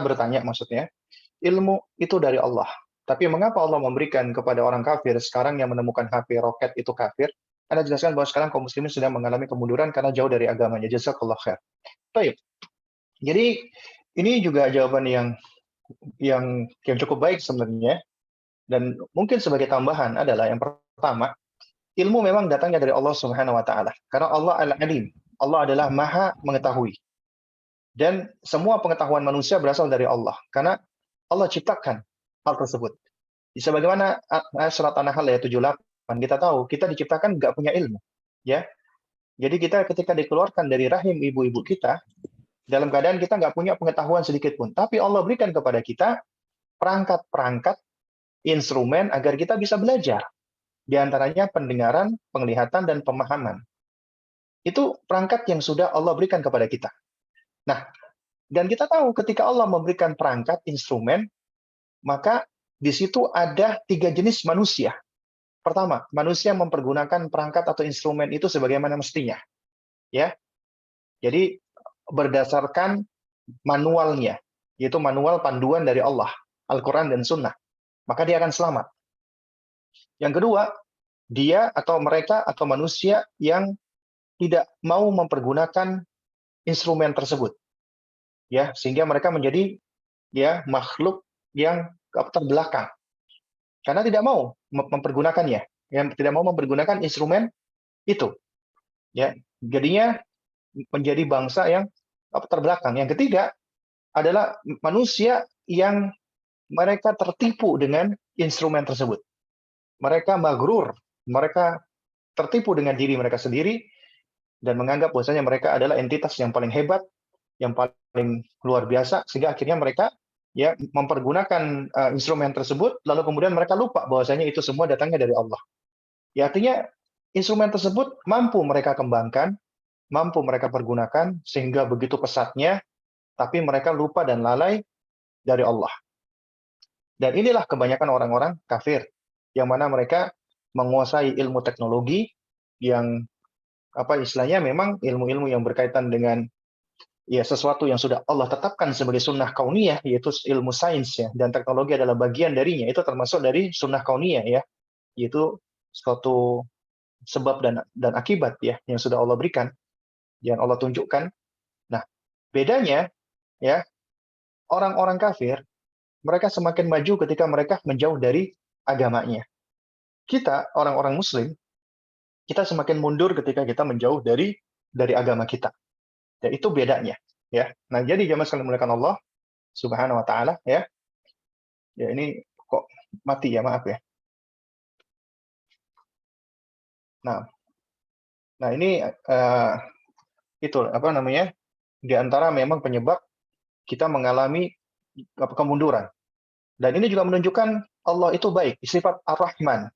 bertanya maksudnya, ilmu itu dari Allah. Tapi mengapa Allah memberikan kepada orang kafir sekarang yang menemukan HP roket itu kafir? Anda jelaskan bahwa sekarang kaum muslimin sedang mengalami kemunduran karena jauh dari agamanya. Jazakallah khair. Baik. Jadi ini juga jawaban yang cukup baik sebenarnya. Dan mungkin sebagai tambahan adalah yang pertama, ilmu memang datangnya dari Allah Subhanahu wa taala. Karena Allah Al-Alim. Allah adalah Maha mengetahui. Dan semua pengetahuan manusia berasal dari Allah. Karena Allah ciptakan hal tersebut. Sebagaimana surat An-Nahl ayat 78, kita tahu kita diciptakan nggak punya ilmu. Ya. Jadi kita ketika dikeluarkan dari rahim ibu-ibu kita, dalam keadaan kita nggak punya pengetahuan sedikit pun. Tapi Allah berikan kepada kita perangkat-perangkat, instrumen agar kita bisa belajar. Di antaranya pendengaran, penglihatan, dan pemahaman. Itu perangkat yang sudah Allah berikan kepada kita. Nah, dan kita tahu ketika Allah memberikan perangkat, instrumen, maka di situ ada 3 jenis manusia. Pertama, manusia mempergunakan perangkat atau instrumen itu sebagaimana mestinya. Ya. Jadi berdasarkan manualnya, yaitu manual panduan dari Allah, Al-Quran dan Sunnah. Maka dia akan selamat. Yang kedua, dia atau mereka atau manusia yang tidak mau mempergunakan instrumen tersebut. Ya, sehingga mereka menjadi ya makhluk yang terbelakang. Karena tidak mau mempergunakannya, yang tidak mau mempergunakan instrumen itu. Ya, jadinya menjadi bangsa yang terbelakang. Yang ketiga adalah manusia yang mereka tertipu dengan instrumen tersebut. Mereka maghrur, mereka tertipu dengan diri mereka sendiri dan menganggap bahwasanya mereka adalah entitas yang paling hebat, yang paling luar biasa, sehingga akhirnya mereka ya mempergunakan instrumen tersebut, lalu kemudian mereka lupa bahwasanya itu semua datangnya dari Allah. Ya, artinya instrumen tersebut mampu mereka kembangkan, mampu mereka pergunakan sehingga begitu pesatnya, tapi mereka lupa dan lalai dari Allah. Dan inilah kebanyakan orang-orang kafir, yang mana mereka menguasai ilmu teknologi yang apa istilahnya memang ilmu-ilmu yang berkaitan dengan ya sesuatu yang sudah Allah tetapkan sebagai sunnah kauniyah, yaitu ilmu sains ya, dan teknologi adalah bagian darinya. Itu termasuk dari sunnah kauniyah ya, yaitu suatu sebab dan akibat ya yang sudah Allah berikan, yang Allah tunjukkan. Nah, bedanya ya orang-orang kafir mereka semakin maju ketika mereka menjauh dari agamanya. Kita orang-orang Muslim kita semakin mundur ketika kita menjauh dari agama kita. Ya, itu bedanya. Ya. Nah, jadi jamaah sekalian dimuliakan Allah Subhanahu wa taala ya. Ya, ini kok mati ya, maaf ya. Nah ini itu apa namanya? Di antara memang penyebab kita mengalami kemunduran. Dan ini juga menunjukkan Allah itu baik, sifat Ar-Rahman.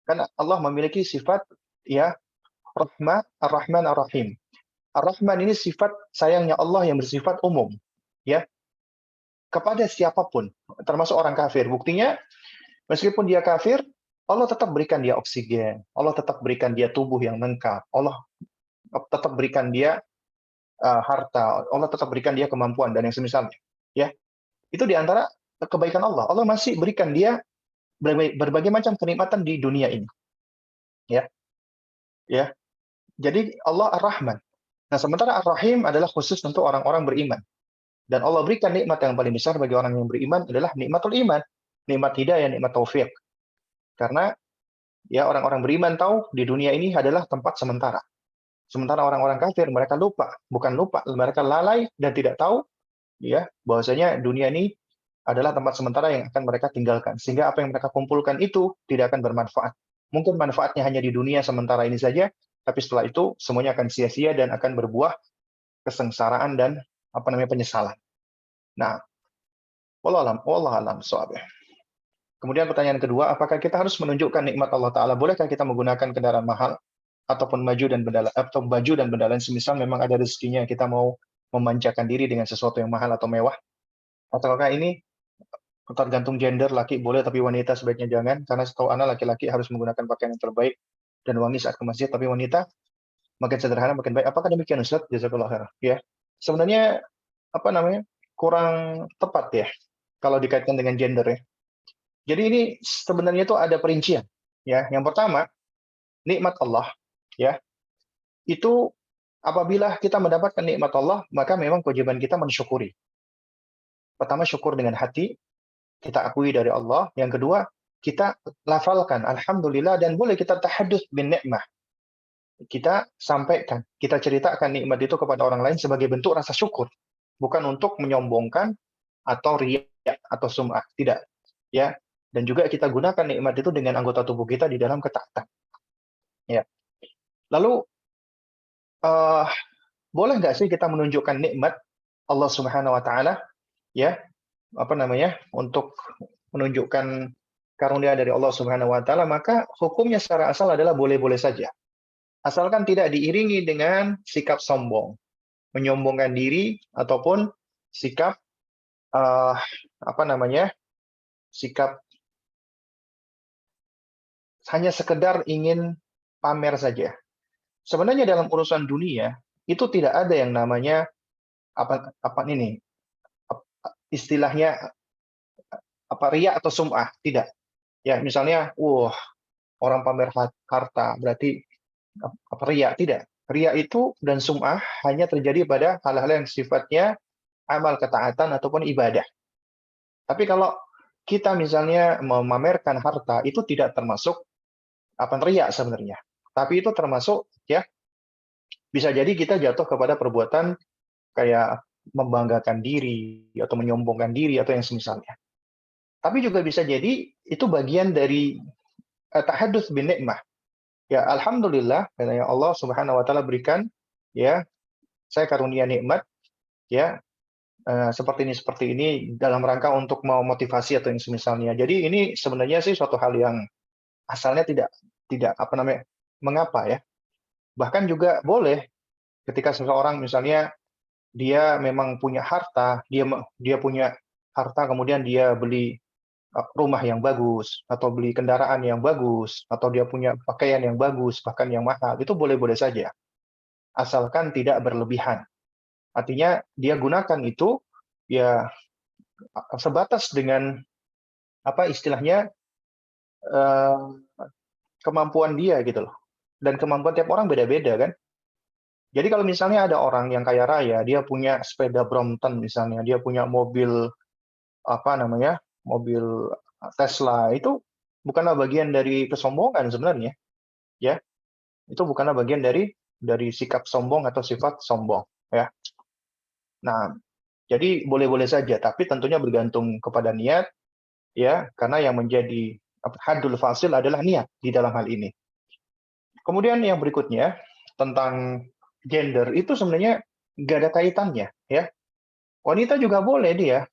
Karena Allah memiliki sifat ya Rahman, Ar-Rahman, Ar-Rahim. Ar-Rahman ini sifat sayangnya Allah yang bersifat umum, ya, kepada siapapun, termasuk orang kafir. Buktinya, meskipun dia kafir, Allah tetap berikan dia oksigen, Allah tetap berikan dia tubuh yang lengkap, Allah tetap berikan dia harta, Allah tetap berikan dia kemampuan dan yang semisalnya. Ya, itu di antara kebaikan Allah. Allah masih berikan dia berbagai macam kenikmatan di dunia ini. Ya, ya. Jadi Allah Ar-Rahman. Nah, sementara Ar-Rahim adalah khusus untuk orang-orang beriman. Dan Allah berikan nikmat yang paling besar bagi orang yang beriman adalah nikmatul iman, nikmat hidayah, nikmat taufik. Karena ya orang-orang beriman tahu di dunia ini adalah tempat sementara. Sementara orang-orang kafir mereka lupa, bukan lupa, mereka lalai dan tidak tahu ya bahwasanya dunia ini adalah tempat sementara yang akan mereka tinggalkan. Sehingga apa yang mereka kumpulkan itu tidak akan bermanfaat. Mungkin manfaatnya hanya di dunia sementara ini saja, tapi setelah itu semuanya akan sia-sia dan akan berbuah kesengsaraan dan penyesalan. Nah, wallahu alam shawab. Kemudian pertanyaan kedua, apakah kita harus menunjukkan nikmat Allah Ta'ala? Bolehkah kita menggunakan kendaraan mahal ataupun baju dan benda lain, semisal memang ada rezekinya kita mau memanjakan diri dengan sesuatu yang mahal atau mewah? Ataukah ini tergantung gender, laki boleh tapi wanita sebaiknya jangan, karena setahu anak laki-laki harus menggunakan pakaian yang terbaik dan wangi saat ke masjid, tapi wanita makin sederhana makin baik. Apakah demikian Ustaz? Jazakallahu khairan. Ya. Sebenarnya kurang tepat ya kalau dikaitkan dengan gender ya. Jadi ini sebenarnya itu ada perincian ya. Yang pertama, nikmat Allah ya. Itu apabila kita mendapatkan nikmat Allah, maka memang kewajiban kita mensyukuri. Pertama, syukur dengan hati, kita akui dari Allah. Yang kedua, kita lafalkan alhamdulillah dan boleh kita tahadduts bin ni'mah. Kita sampaikan, kita ceritakan nikmat itu kepada orang lain sebagai bentuk rasa syukur, bukan untuk menyombongkan atau riya atau sum'ah, tidak. Ya. Dan juga kita gunakan nikmat itu dengan anggota tubuh kita di dalam ketaatan. Ya. Lalu boleh nggak sih kita menunjukkan nikmat Allah Subhanahu wa taala ya, untuk menunjukkan karunia dari Allah Subhanahu wa taala, maka hukumnya secara asal adalah boleh-boleh saja. Asalkan tidak diiringi dengan sikap sombong, menyombongkan diri ataupun sikap sikap hanya sekedar ingin pamer saja. Sebenarnya dalam urusan dunia itu tidak ada yang namanya istilahnya riya atau sum'ah, tidak. Ya, misalnya, orang pamer harta berarti riya, tidak. Riya itu dan sum'ah hanya terjadi pada hal-hal yang sifatnya amal ketaatan ataupun ibadah. Tapi kalau kita misalnya memamerkan harta itu tidak termasuk riya sebenarnya. Tapi itu termasuk ya bisa jadi kita jatuh kepada perbuatan kayak membanggakan diri atau menyombongkan diri atau yang semisalnya. Tapi juga bisa jadi itu bagian dari tahadduts bin nikmah. Ya alhamdulillah karena Allah Subhanahu wa taala berikan ya saya karunia nikmat ya seperti ini dalam rangka untuk mau motivasi atau yang semisalnya. Jadi ini sebenarnya sih suatu hal yang asalnya tidak mengapa ya. Bahkan juga boleh ketika seseorang misalnya dia memang punya harta, dia punya harta kemudian dia beli rumah yang bagus atau beli kendaraan yang bagus atau dia punya pakaian yang bagus bahkan yang mahal, itu boleh-boleh saja. Asalkan tidak berlebihan. Artinya dia gunakan itu ya sebatas dengan istilahnya kemampuan dia gitu loh. Dan kemampuan tiap orang beda-beda kan. Jadi kalau misalnya ada orang yang kaya raya, dia punya sepeda Brompton misalnya, dia punya mobil mobil Tesla, itu bukanlah bagian dari kesombongan sebenarnya, ya. Itu bukanlah bagian dari sikap sombong atau sifat sombong, ya. Nah, jadi boleh-boleh saja, tapi tentunya bergantung kepada niat, ya, karena yang menjadi haddul fasil adalah niat di dalam hal ini. Kemudian yang berikutnya tentang gender itu sebenarnya nggak ada kaitannya, ya. Wanita juga boleh dia,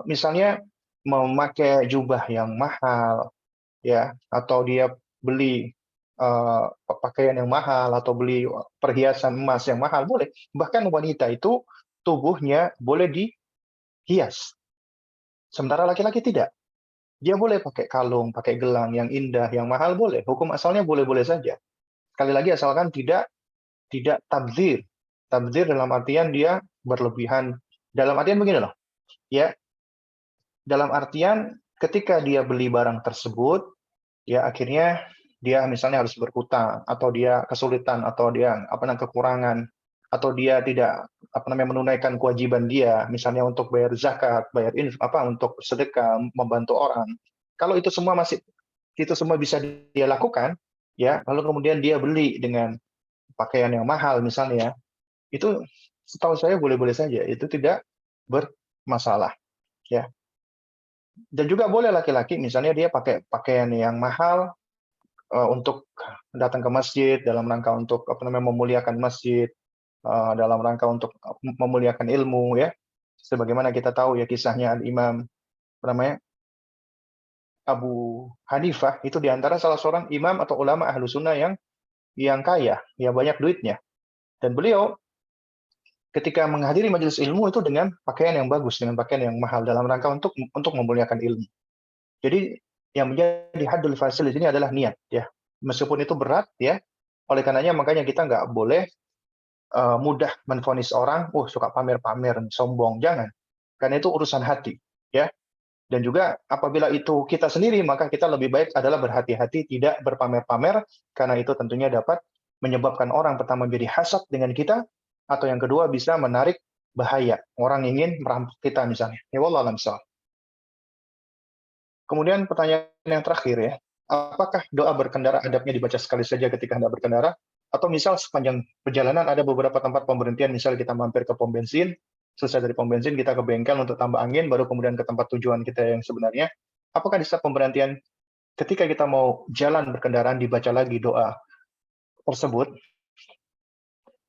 misalnya memakai jubah yang mahal, ya, atau dia beli pakaian yang mahal atau beli perhiasan emas yang mahal boleh. Bahkan wanita itu tubuhnya boleh dihias. Sementara laki-laki tidak. Dia boleh pakai kalung, pakai gelang yang indah, yang mahal boleh. Hukum asalnya boleh-boleh saja. Sekali lagi asalkan tidak tabdzir. Tabdzir dalam artian dia berlebihan. Dalam artian begini loh. Ya. Dalam artian ketika dia beli barang tersebut, ya akhirnya dia misalnya harus berhutang atau dia kesulitan atau dia kekurangan atau dia tidak menunaikan kewajiban dia, misalnya untuk bayar zakat, untuk sedekah, membantu orang. Kalau itu semua bisa dia lakukan, ya, lalu kemudian dia beli dengan pakaian yang mahal misalnya, itu setahu saya boleh-boleh saja, itu tidak bermasalah, ya. Dan juga boleh laki-laki misalnya dia pakai pakaian yang mahal, untuk datang ke masjid dalam rangka untuk memuliakan masjid, dalam rangka untuk memuliakan ilmu, ya. Sebagaimana kita tahu ya kisahnya Al-Imam apa namanya, Abu Hanifah itu di antara salah seorang imam atau ulama ahlu sunnah yang kaya, yang banyak duitnya. Dan beliau ketika menghadiri majelis ilmu itu dengan pakaian yang bagus, dengan pakaian yang mahal dalam rangka untuk memuliakan ilmu. Jadi yang menjadi haddul fasil di sini adalah niat, ya. Meskipun itu berat, ya. Oleh karenanya makanya kita nggak boleh mudah menvonis orang, suka pamer-pamer, sombong, jangan. Karena itu urusan hati, ya. Dan juga apabila itu kita sendiri, maka kita lebih baik adalah berhati-hati tidak berpamer-pamer, karena itu tentunya dapat menyebabkan orang pertama menjadi hasad dengan kita, atau yang kedua bisa menarik bahaya. Orang ingin merampok kita misalnya. Ya wallah alam bissawab. Kemudian pertanyaan yang terakhir ya, apakah doa berkendara adabnya dibaca sekali saja ketika hendak berkendara? Atau misal sepanjang perjalanan ada beberapa tempat pemberhentian, misal kita mampir ke pom bensin, selesai dari pom bensin kita ke bengkel untuk tambah angin, baru kemudian ke tempat tujuan kita yang sebenarnya. Apakah di setiap pemberhentian ketika kita mau jalan berkendaraan dibaca lagi doa tersebut?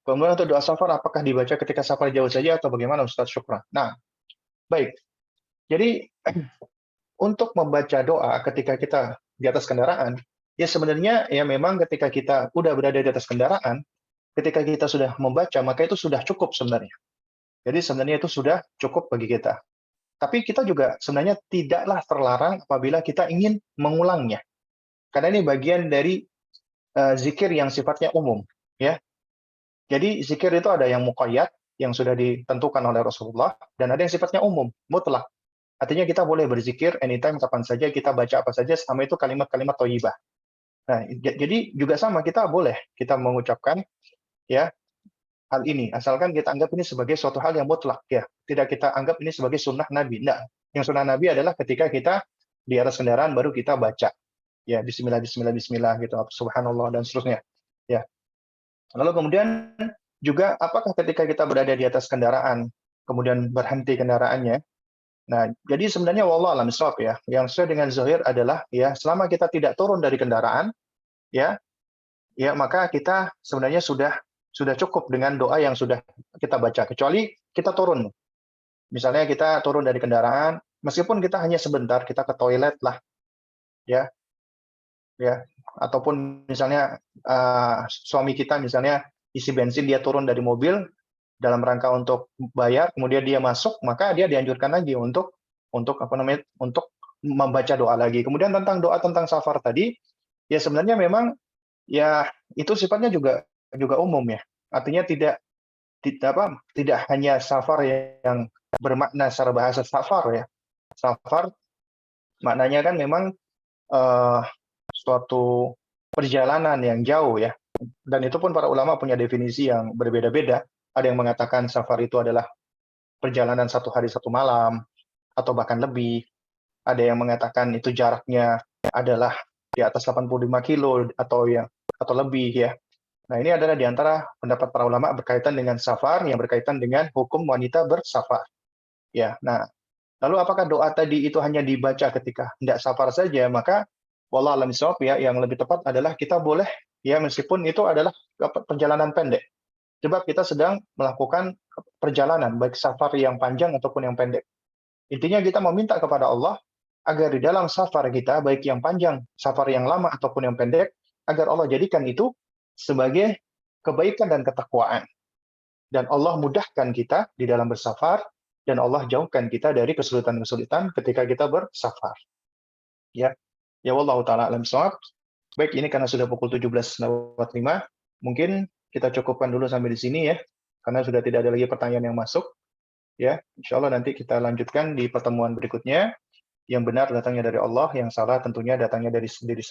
Kemudian untuk doa safar, apakah dibaca ketika safar jauh saja atau bagaimana Ustaz? Syukran. Nah, baik. Jadi untuk membaca doa ketika kita di atas kendaraan, ya sebenarnya ya memang ketika kita udah berada di atas kendaraan, ketika kita sudah membaca, maka itu sudah cukup sebenarnya. Jadi sebenarnya itu sudah cukup bagi kita. Tapi kita juga sebenarnya tidaklah terlarang apabila kita ingin mengulangnya. Karena ini bagian dari zikir yang sifatnya umum, ya. Jadi zikir itu ada yang muqayyad, yang sudah ditentukan oleh Rasulullah, dan ada yang sifatnya umum, mutlak. Artinya kita boleh berzikir anytime, kapan saja, kita baca apa saja, selama itu kalimat-kalimat thayyibah. Nah, jadi juga sama, kita boleh kita mengucapkan ya hal ini, asalkan kita anggap ini sebagai suatu hal yang mutlak, ya. Tidak kita anggap ini sebagai sunnah Nabi. Enggak. Yang sunnah Nabi adalah ketika kita di atas kendaraan baru kita baca. Ya, bismillah, bismillah, bismillah, gitu, subhanallah, dan seterusnya. Ya. Lalu kemudian juga, apakah ketika kita berada di atas kendaraan, kemudian berhenti kendaraannya, nah, jadi sebenarnya wallah alam shawab ya, yang sesuai dengan zahir adalah ya selama kita tidak turun dari kendaraan, ya, ya maka kita sebenarnya sudah cukup dengan doa yang sudah kita baca, kecuali kita turun. Misalnya kita turun dari kendaraan, meskipun kita hanya sebentar, kita ke toilet lah, ya, ya, ataupun misalnya suami kita misalnya isi bensin, dia turun dari mobil dalam rangka untuk bayar, kemudian dia masuk, maka dia dianjurkan lagi untuk membaca doa lagi. Kemudian tentang doa tentang safar tadi, ya sebenarnya memang ya itu sifatnya juga umum ya. Artinya tidak hanya safar yang bermakna secara bahasa safar ya. Safar maknanya kan memang suatu perjalanan yang jauh ya. Dan itu pun para ulama punya definisi yang berbeda-beda. Ada yang mengatakan safar itu adalah perjalanan 1 hari 1 malam, atau bahkan lebih. Ada yang mengatakan itu jaraknya adalah di atas 85 kilo atau lebih ya. Nah, ini adalah di antara pendapat para ulama berkaitan dengan safar, yang berkaitan dengan hukum wanita bersafar. Ya. Nah, lalu apakah doa tadi itu hanya dibaca ketika hendak safar saja? Maka wallah alam shawab ya, yang lebih tepat adalah kita boleh ya, meskipun itu adalah perjalanan pendek. Sebab kita sedang melakukan perjalanan, baik safar yang panjang ataupun yang pendek. Intinya kita meminta kepada Allah agar di dalam safar kita, baik yang panjang, safar yang lama ataupun yang pendek, agar Allah jadikan itu sebagai kebaikan dan ketakwaan. Dan Allah mudahkan kita di dalam bersafar, dan Allah jauhkan kita dari kesulitan-kesulitan ketika kita bersafar. Ya, ya wallahu taala alam shawab. Baik, ini karena sudah pukul 17.05, mungkin kita cukupkan dulu sampai di sini ya, karena sudah tidak ada lagi pertanyaan yang masuk. Ya, insya Allah nanti kita lanjutkan di pertemuan berikutnya. Yang benar datangnya dari Allah, yang salah tentunya datangnya dari sendiri.